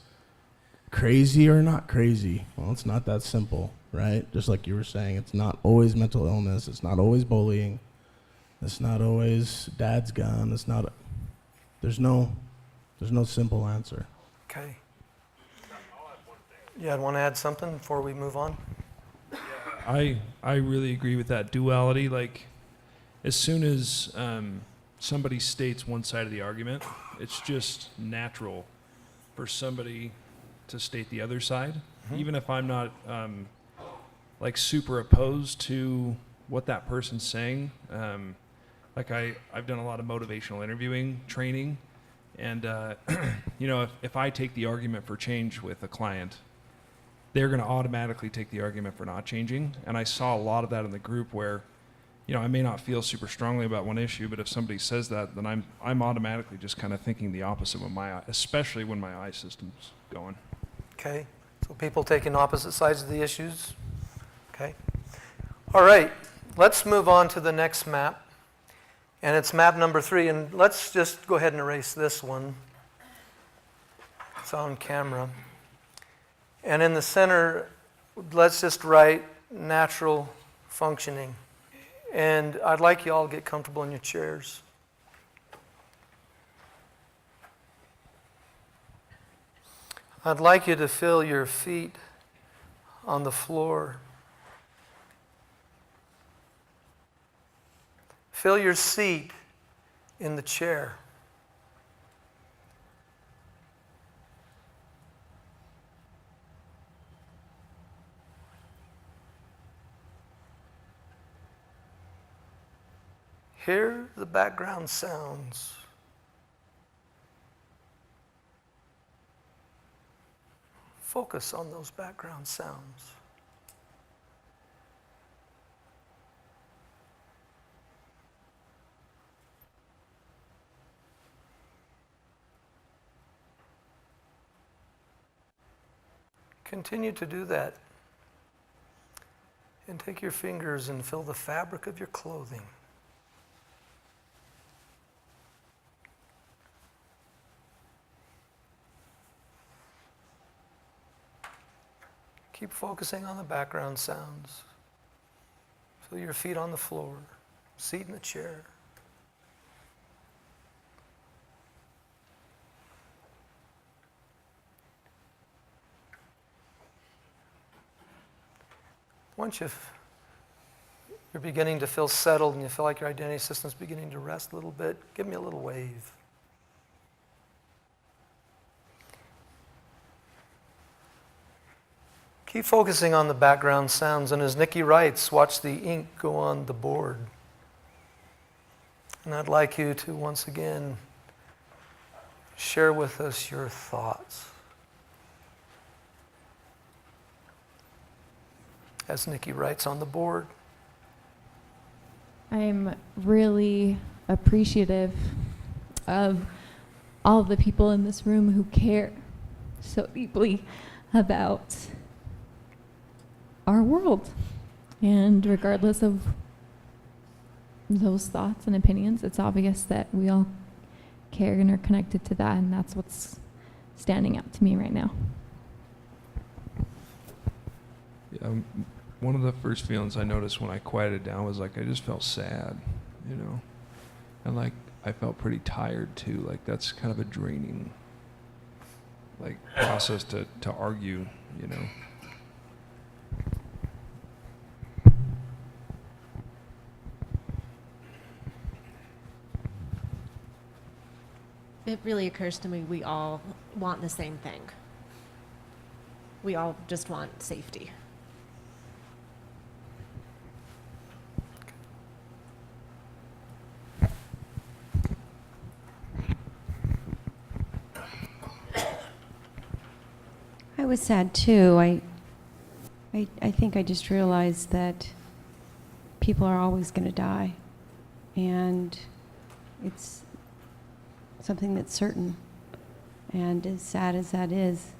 crazy or not crazy? Well, it's not that simple, right? Just like you were saying, it's not always mental illness. It's not always bullying. It's not always dad's gun. It's not. There's no simple answer. Okay. Yeah, I'd want to add something before we move on. I really agree with that duality. Like, as soon as somebody states one side of the argument, it's just natural for somebody to state the other side, even if I'm not like super opposed to what that person's saying. Like I've done a lot of motivational interviewing training, and you know, if I take the argument for change with a client, they're going to automatically take the argument for not changing. And I saw a lot of that in the group where, you know, I may not feel super strongly about one issue, but if somebody says that, then I'm automatically just kind of thinking the opposite with my eye, especially when my eye system's going. Okay, so people taking opposite sides of the issues. Okay. All right, let's move on to the next map. And it's map number 3, and let's just go ahead and erase this one. It's on camera. And in the center, let's just write natural functioning. And I'd like you all to get comfortable in your chairs. I'd like you to feel your feet on the floor. Feel your seat in the chair. Hear the background sounds. Focus on those background sounds. Continue to do that. And take your fingers and feel the fabric of your clothing. Keep focusing on the background sounds. Feel your feet on the floor, seat in the chair. Once you're beginning to feel settled and you feel like your identity system's beginning to rest a little bit, give me a little wave. Keep focusing on the background sounds, and as Nikki writes, watch the ink go on the board. And I'd like you to once again share with us your thoughts. As Nikki writes on the board. I'm really appreciative of all of the people in this room who care so deeply about our world. And regardless of those thoughts and opinions, it's obvious that we all care and are connected to that, and that's what's standing out to me right now. Yeah, one of the first feelings I noticed when I quieted down was like I just felt sad, you know, and like I felt pretty tired too. Like that's kind of a draining, like process to argue, you know. It really occurs to me we all want the same thing. We all just want safety. I was sad too. I think I just realized that people are always going to die, and it's something that's certain. And as sad as that is,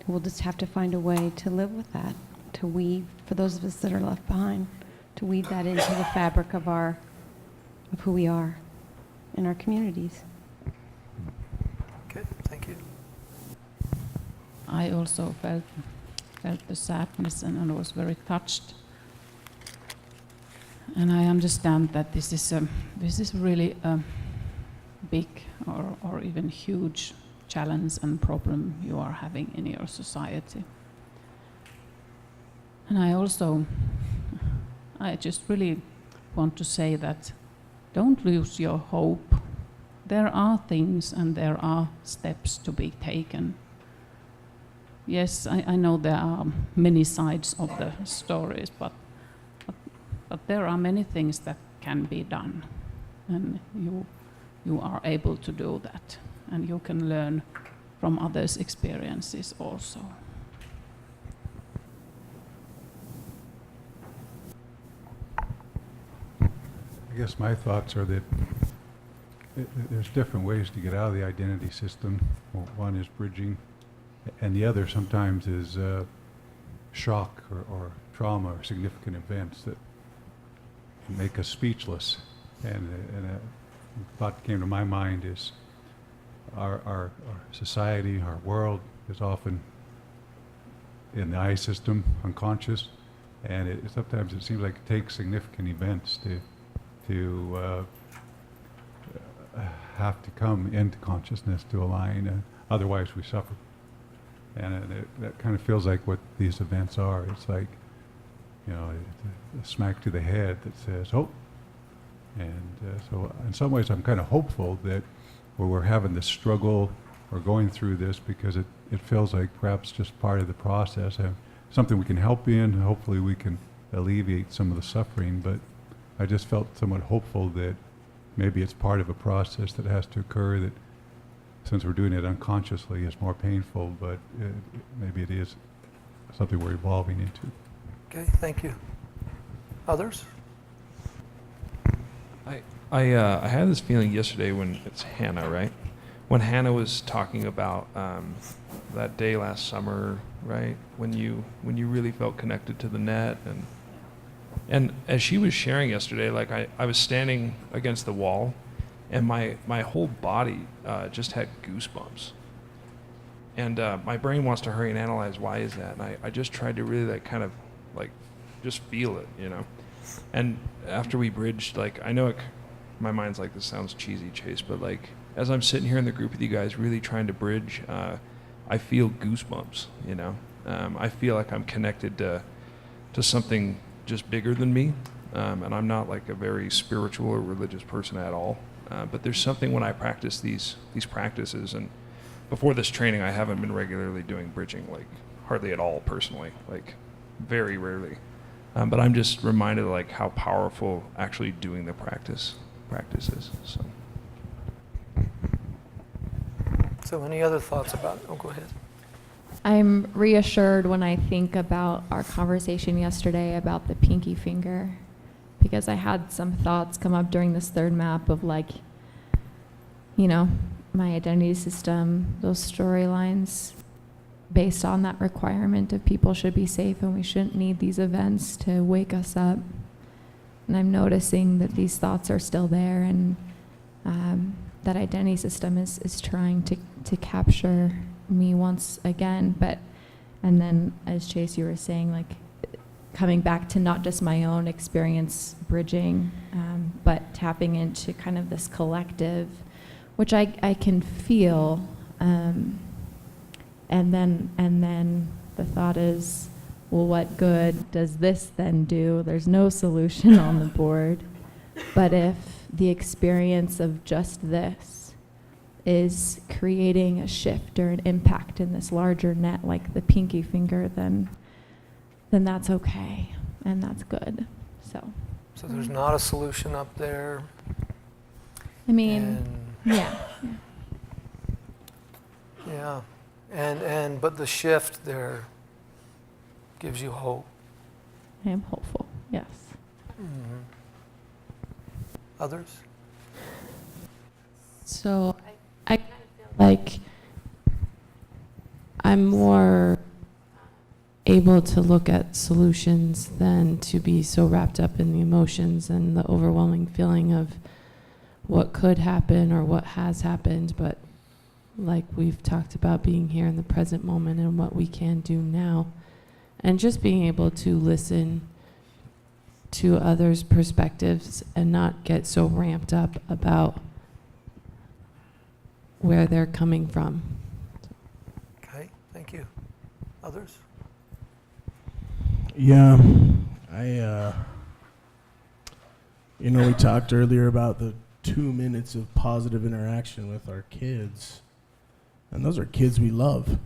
we'll just have to find a way to live with that, to weave, for those of us that are left behind, to weave that into the fabric of who we are in our communities. Okay, thank you. I also felt the sadness and was very touched. And I understand that this is really a big or even huge challenge and problem you are having in your society. And I just really want to say that don't lose your hope. There are things and there are steps to be taken. Yes, I know there are many sides of the stories, but there are many things that can be done, and you are able to do that, and you can learn from others' experiences also. I guess my thoughts are that there's different ways to get out of the identity system. Well, one is bridging, and the other sometimes is shock or trauma or significant events that make us speechless. And a thought that came to my mind is our society, our world is often in the I system, unconscious, and sometimes it seems like it takes significant events to have to come into consciousness to align, otherwise we suffer. And that kind of feels like what these events are. It's like, a smack to the head that says, oh. And so in some ways I'm kind of hopeful that where we're having this struggle or going through this because it feels like perhaps just part of the process, and something we can help in, hopefully we can alleviate some of the suffering, but I just felt somewhat hopeful that maybe it's part of a process that has to occur, that since we're doing it unconsciously, it's more painful, but maybe it is something we're evolving into. Okay, thank you. Others? I had this feeling yesterday when it's Hannah, right? When Hannah was talking about that day last summer, right? When you really felt connected to the net, and as she was sharing yesterday, like I was standing against the wall, and my whole body just had goosebumps. And my brain wants to hurry and analyze why is that, and I just tried to really just feel it, And after we bridged, I know my mind's like, this sounds cheesy, Chase, but as I'm sitting here in the group with you guys really trying to bridge, I feel goosebumps, I feel like I'm connected to something just bigger than me, and I'm not a very spiritual or religious person at all, but there's something when I practice these practices, and before this training I haven't been regularly doing bridging, hardly at all personally, very rarely. But I'm just reminded how powerful actually doing the practice is. So any other thoughts about it? Oh, go ahead. I'm reassured when I think about our conversation yesterday about the pinky finger, because I had some thoughts come up during this third map of my identity system, those storylines based on that requirement of people should be safe and we shouldn't need these events to wake us up. And I'm noticing that these thoughts are still there, and that identity system is trying to capture me once again. And then as Chase, you were saying, coming back to not just my own experience bridging, but tapping into kind of this collective, which I can feel. And then the thought is, well, what good does this then do? There's no solution on the board. But if the experience of just this is creating a shift or an impact in this larger net, like the pinky finger, then that's okay, and that's good. So there's not a solution up there. I mean, yeah. Yeah. But the shift there gives you hope. I am hopeful, yes. Mm-hmm. Others? So I kind of feel like I'm more able to look at solutions than to be so wrapped up in the emotions and the overwhelming feeling of what could happen or what has happened, but like we've talked about, being here in the present moment and what we can do now, and just being able to listen to others' perspectives and not get so ramped up about where they're coming from. Okay, thank you. Others? Yeah, we talked earlier about the 2 minutes of positive interaction with our kids. And those are kids we love.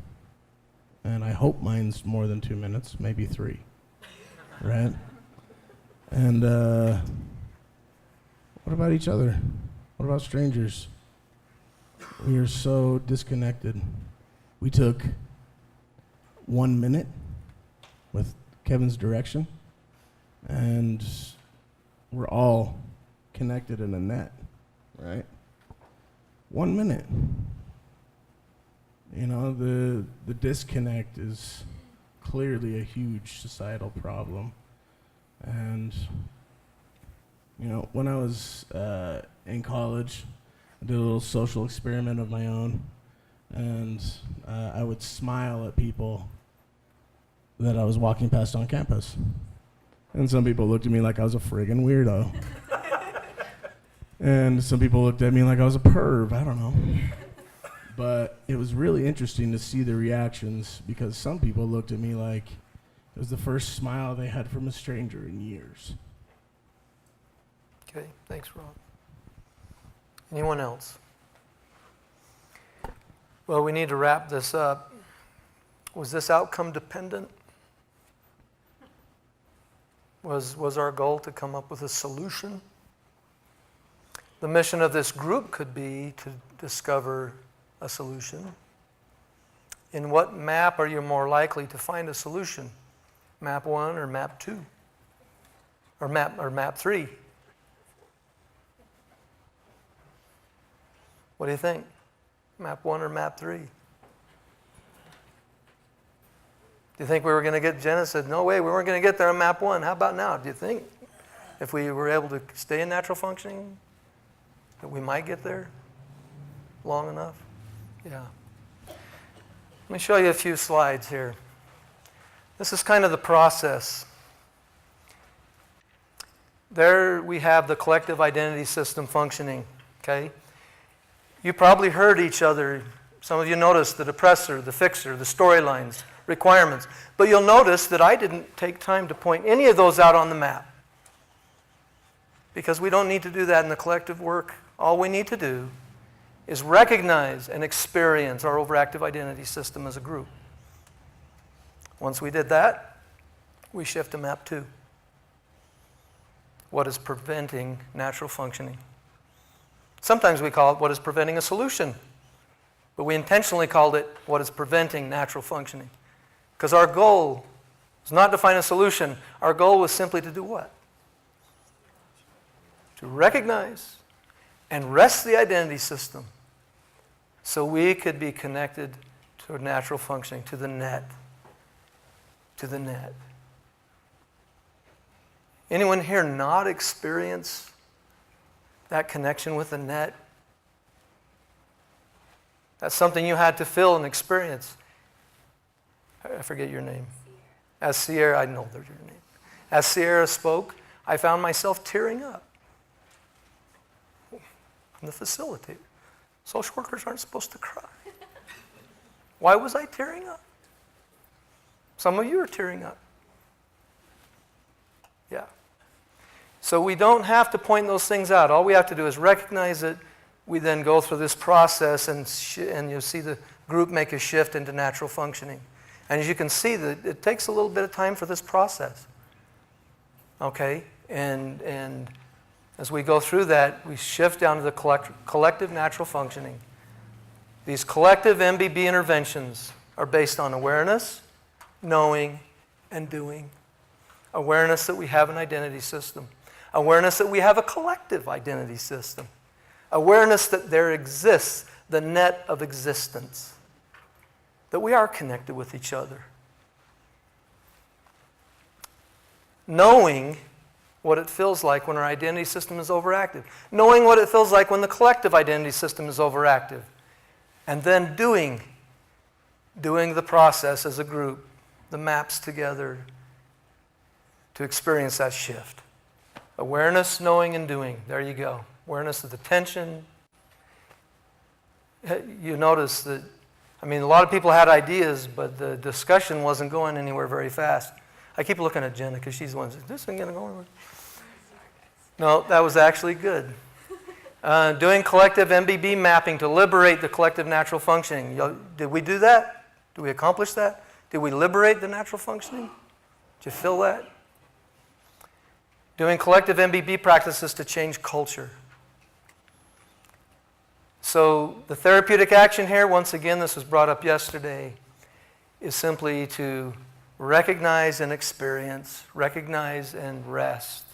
And I hope mine's more than 2 minutes, maybe 3. Right? And what about each other? What about strangers? We are so disconnected. We took 1 minute with Kevin's direction, and we're all connected in a net, right? 1 minute. The disconnect is clearly a huge societal problem. And, when I was in college, I did a little social experiment of my own, and I would smile at people that I was walking past on campus. And some people looked at me like I was a friggin' weirdo. And some people looked at me like I was a perv, I don't know. But it was really interesting to see the reactions, because some people looked at me like it was the first smile they had from a stranger in years. Okay, thanks, Rob. Anyone else? Well, we need to wrap this up. Was this outcome dependent? Was our goal to come up with a solution? The mission of this group could be to discover a solution. In what map are you more likely to find a solution? Map 1 or map 2? Or map 3? What do you think? Map 1 or map 3? Do you think we were going to get, Jenna said, no way, we weren't going to get there on map 1. How about now? Do you think if we were able to stay in natural functioning, that we might get there long enough? Yeah. Let me show you a few slides here. This is kind of the process. There we have the collective identity system functioning, okay? You probably heard each other. Some of you noticed the depressor, the fixer, the storylines, requirements. But you'll notice that I didn't take time to point any of those out on the map, because we don't need to do that in the collective work. All we need to do is recognize and experience our overactive identity system as a group. Once we did that, we shift to map 2. What is preventing natural functioning? Sometimes we call it what is preventing a solution, but we intentionally called it what is preventing natural functioning. Because our goal was not to find a solution. Our goal was simply to do what? To recognize and rest the identity system so we could be connected to natural functioning, to the net. To the net. Anyone here not experience that connection with the net? That's something you had to feel and experience. I forget your name. As Sierra, I know there's your name. As Sierra spoke, I found myself tearing up. I'm the facilitator. Social workers aren't supposed to cry. Why was I tearing up? Some of you are tearing up. Yeah. So we don't have to point those things out. All we have to do is recognize it. We then go through this process, and you'll see the group make a shift into natural functioning. And as you can see, that it takes a little bit of time for this process. Okay? And as we go through that, we shift down to the collective natural functioning. These collective MBB interventions are based on awareness, knowing, and doing. Awareness that we have an identity system. Awareness that we have a collective identity system. Awareness that there exists the net of existence. That we are connected with each other. Knowing what it feels like when our identity system is overactive. Knowing what it feels like when the collective identity system is overactive. And then doing the process as a group, the maps together, to experience that shift. Awareness, knowing, and doing. There you go. Awareness of the tension. You notice that, I mean, a lot of people had ideas, but the discussion wasn't going anywhere very fast. I keep looking at Jenna because she's the one who says, this isn't going to go anywhere. No, that was actually good. Doing collective MBB mapping to liberate the collective natural functioning. Did we do that? Did we accomplish that? Did we liberate the natural functioning? Did you feel that? Doing collective MBB practices to change culture. So the therapeutic action here, once again, this was brought up yesterday, is simply to recognize and experience, recognize and rest.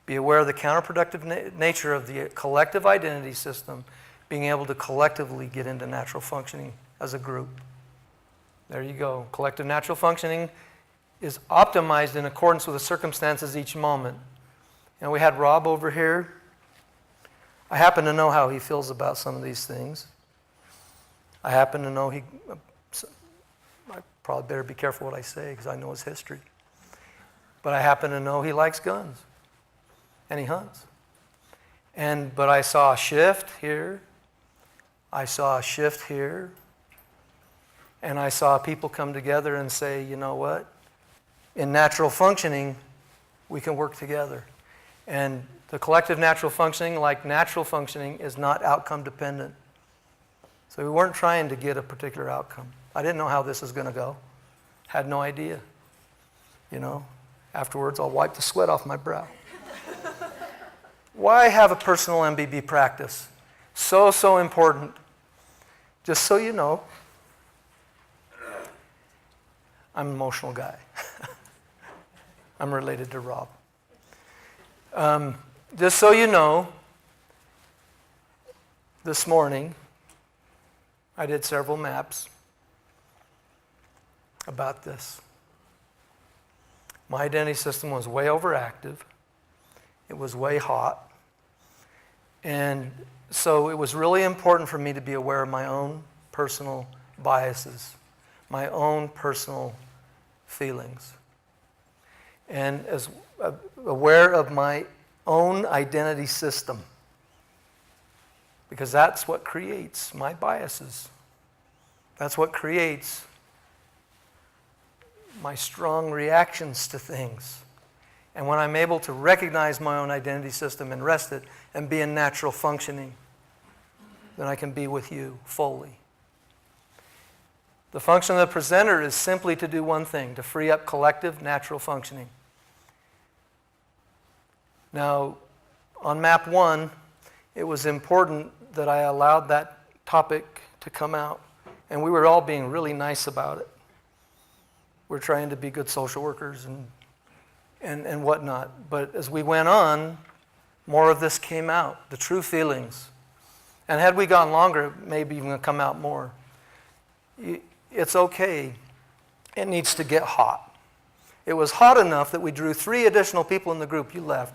Be aware of the counterproductive nature of the collective identity system, being able to collectively get into natural functioning as a group. There you go. Collective natural functioning is optimized in accordance with the circumstances each moment. And we had Rob over here. I happen to know how he feels about some of these things. I happen to know I probably better be careful what I say because I know his history. But I happen to know he likes guns and he hunts. But I saw a shift here. I saw a shift here. And I saw people come together and say, you know what? In natural functioning, we can work together. And the collective natural functioning, like natural functioning, is not outcome dependent. So we weren't trying to get a particular outcome. I didn't know how this was going to go. Had no idea. You know, afterwards I'll wipe the sweat off my brow. Why have a personal MBB practice? So important. Just so you know, I'm an emotional guy. I'm related to Rob. Just so you know, this morning I did several maps about this. My identity system was way overactive. It was way hot. And so it was really important for me to be aware of my own personal biases, my own personal feelings, and as aware of my own identity system, because that's what creates my biases. That's what creates my strong reactions to things. And when I'm able to recognize my own identity system and rest it and be in natural functioning, then I can be with you fully. The function of the presenter is simply to do one thing, to free up collective natural functioning. Now, on map 1, it was important that I allowed that topic to come out. And we were all being really nice about it. We're trying to be good social workers and whatnot. But as we went on, more of this came out, the true feelings. And had we gone longer, it maybe even come out more. It's okay. It needs to get hot. It was hot enough that we drew 3 additional people in the group. You left.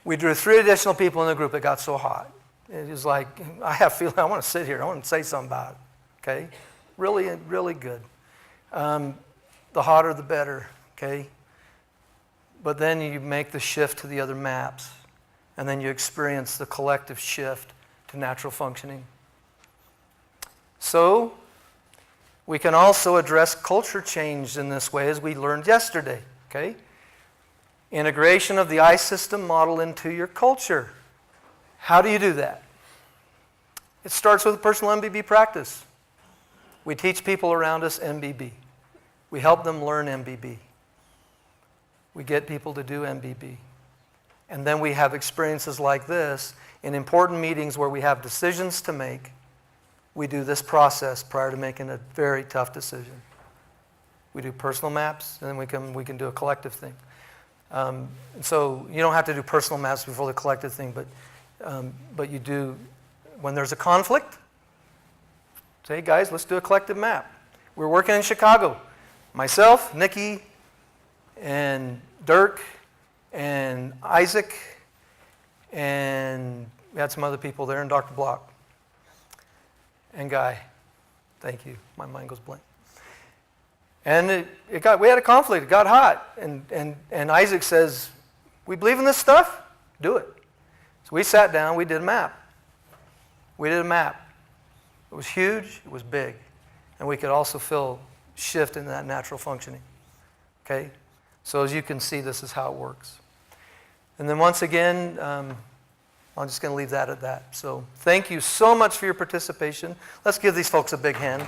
We drew 3 additional people in the group. It got so hot. It was like, I have a feeling I want to sit here. I want to say something about it. Okay? Really, really good. The hotter, the better. Okay? But then you make the shift to the other maps. And then you experience the collective shift to natural functioning. So, we can also address culture change in this way, as we learned yesterday. Okay? Integration of the I system model into your culture. How do you do that? It starts with a personal MBB practice. We teach people around us MBB. We help them learn MBB. We get people to do MBB. And then we have experiences like this in important meetings where we have decisions to make. We do this process prior to making a very tough decision. We do personal maps, and then we can do a collective thing. So you don't have to do personal maps before the collective thing, but you do, when there's a conflict, say, hey guys, let's do a collective map. We're working in Chicago. Myself, Nikki, and Dirk, and Isaac, and We had some other people there, and Dr. Block. And Guy. Thank you. My mind goes blank. And we had a conflict. It got hot. And Isaac says, we believe in this stuff? Do it. So we sat down. We did a map. It was huge. It was big. And we could also feel shift in that natural functioning. Okay? So as you can see, this is how it works. And then once again, I'm just going to leave that at that. So thank you so much for your participation. Let's give these folks a big hand.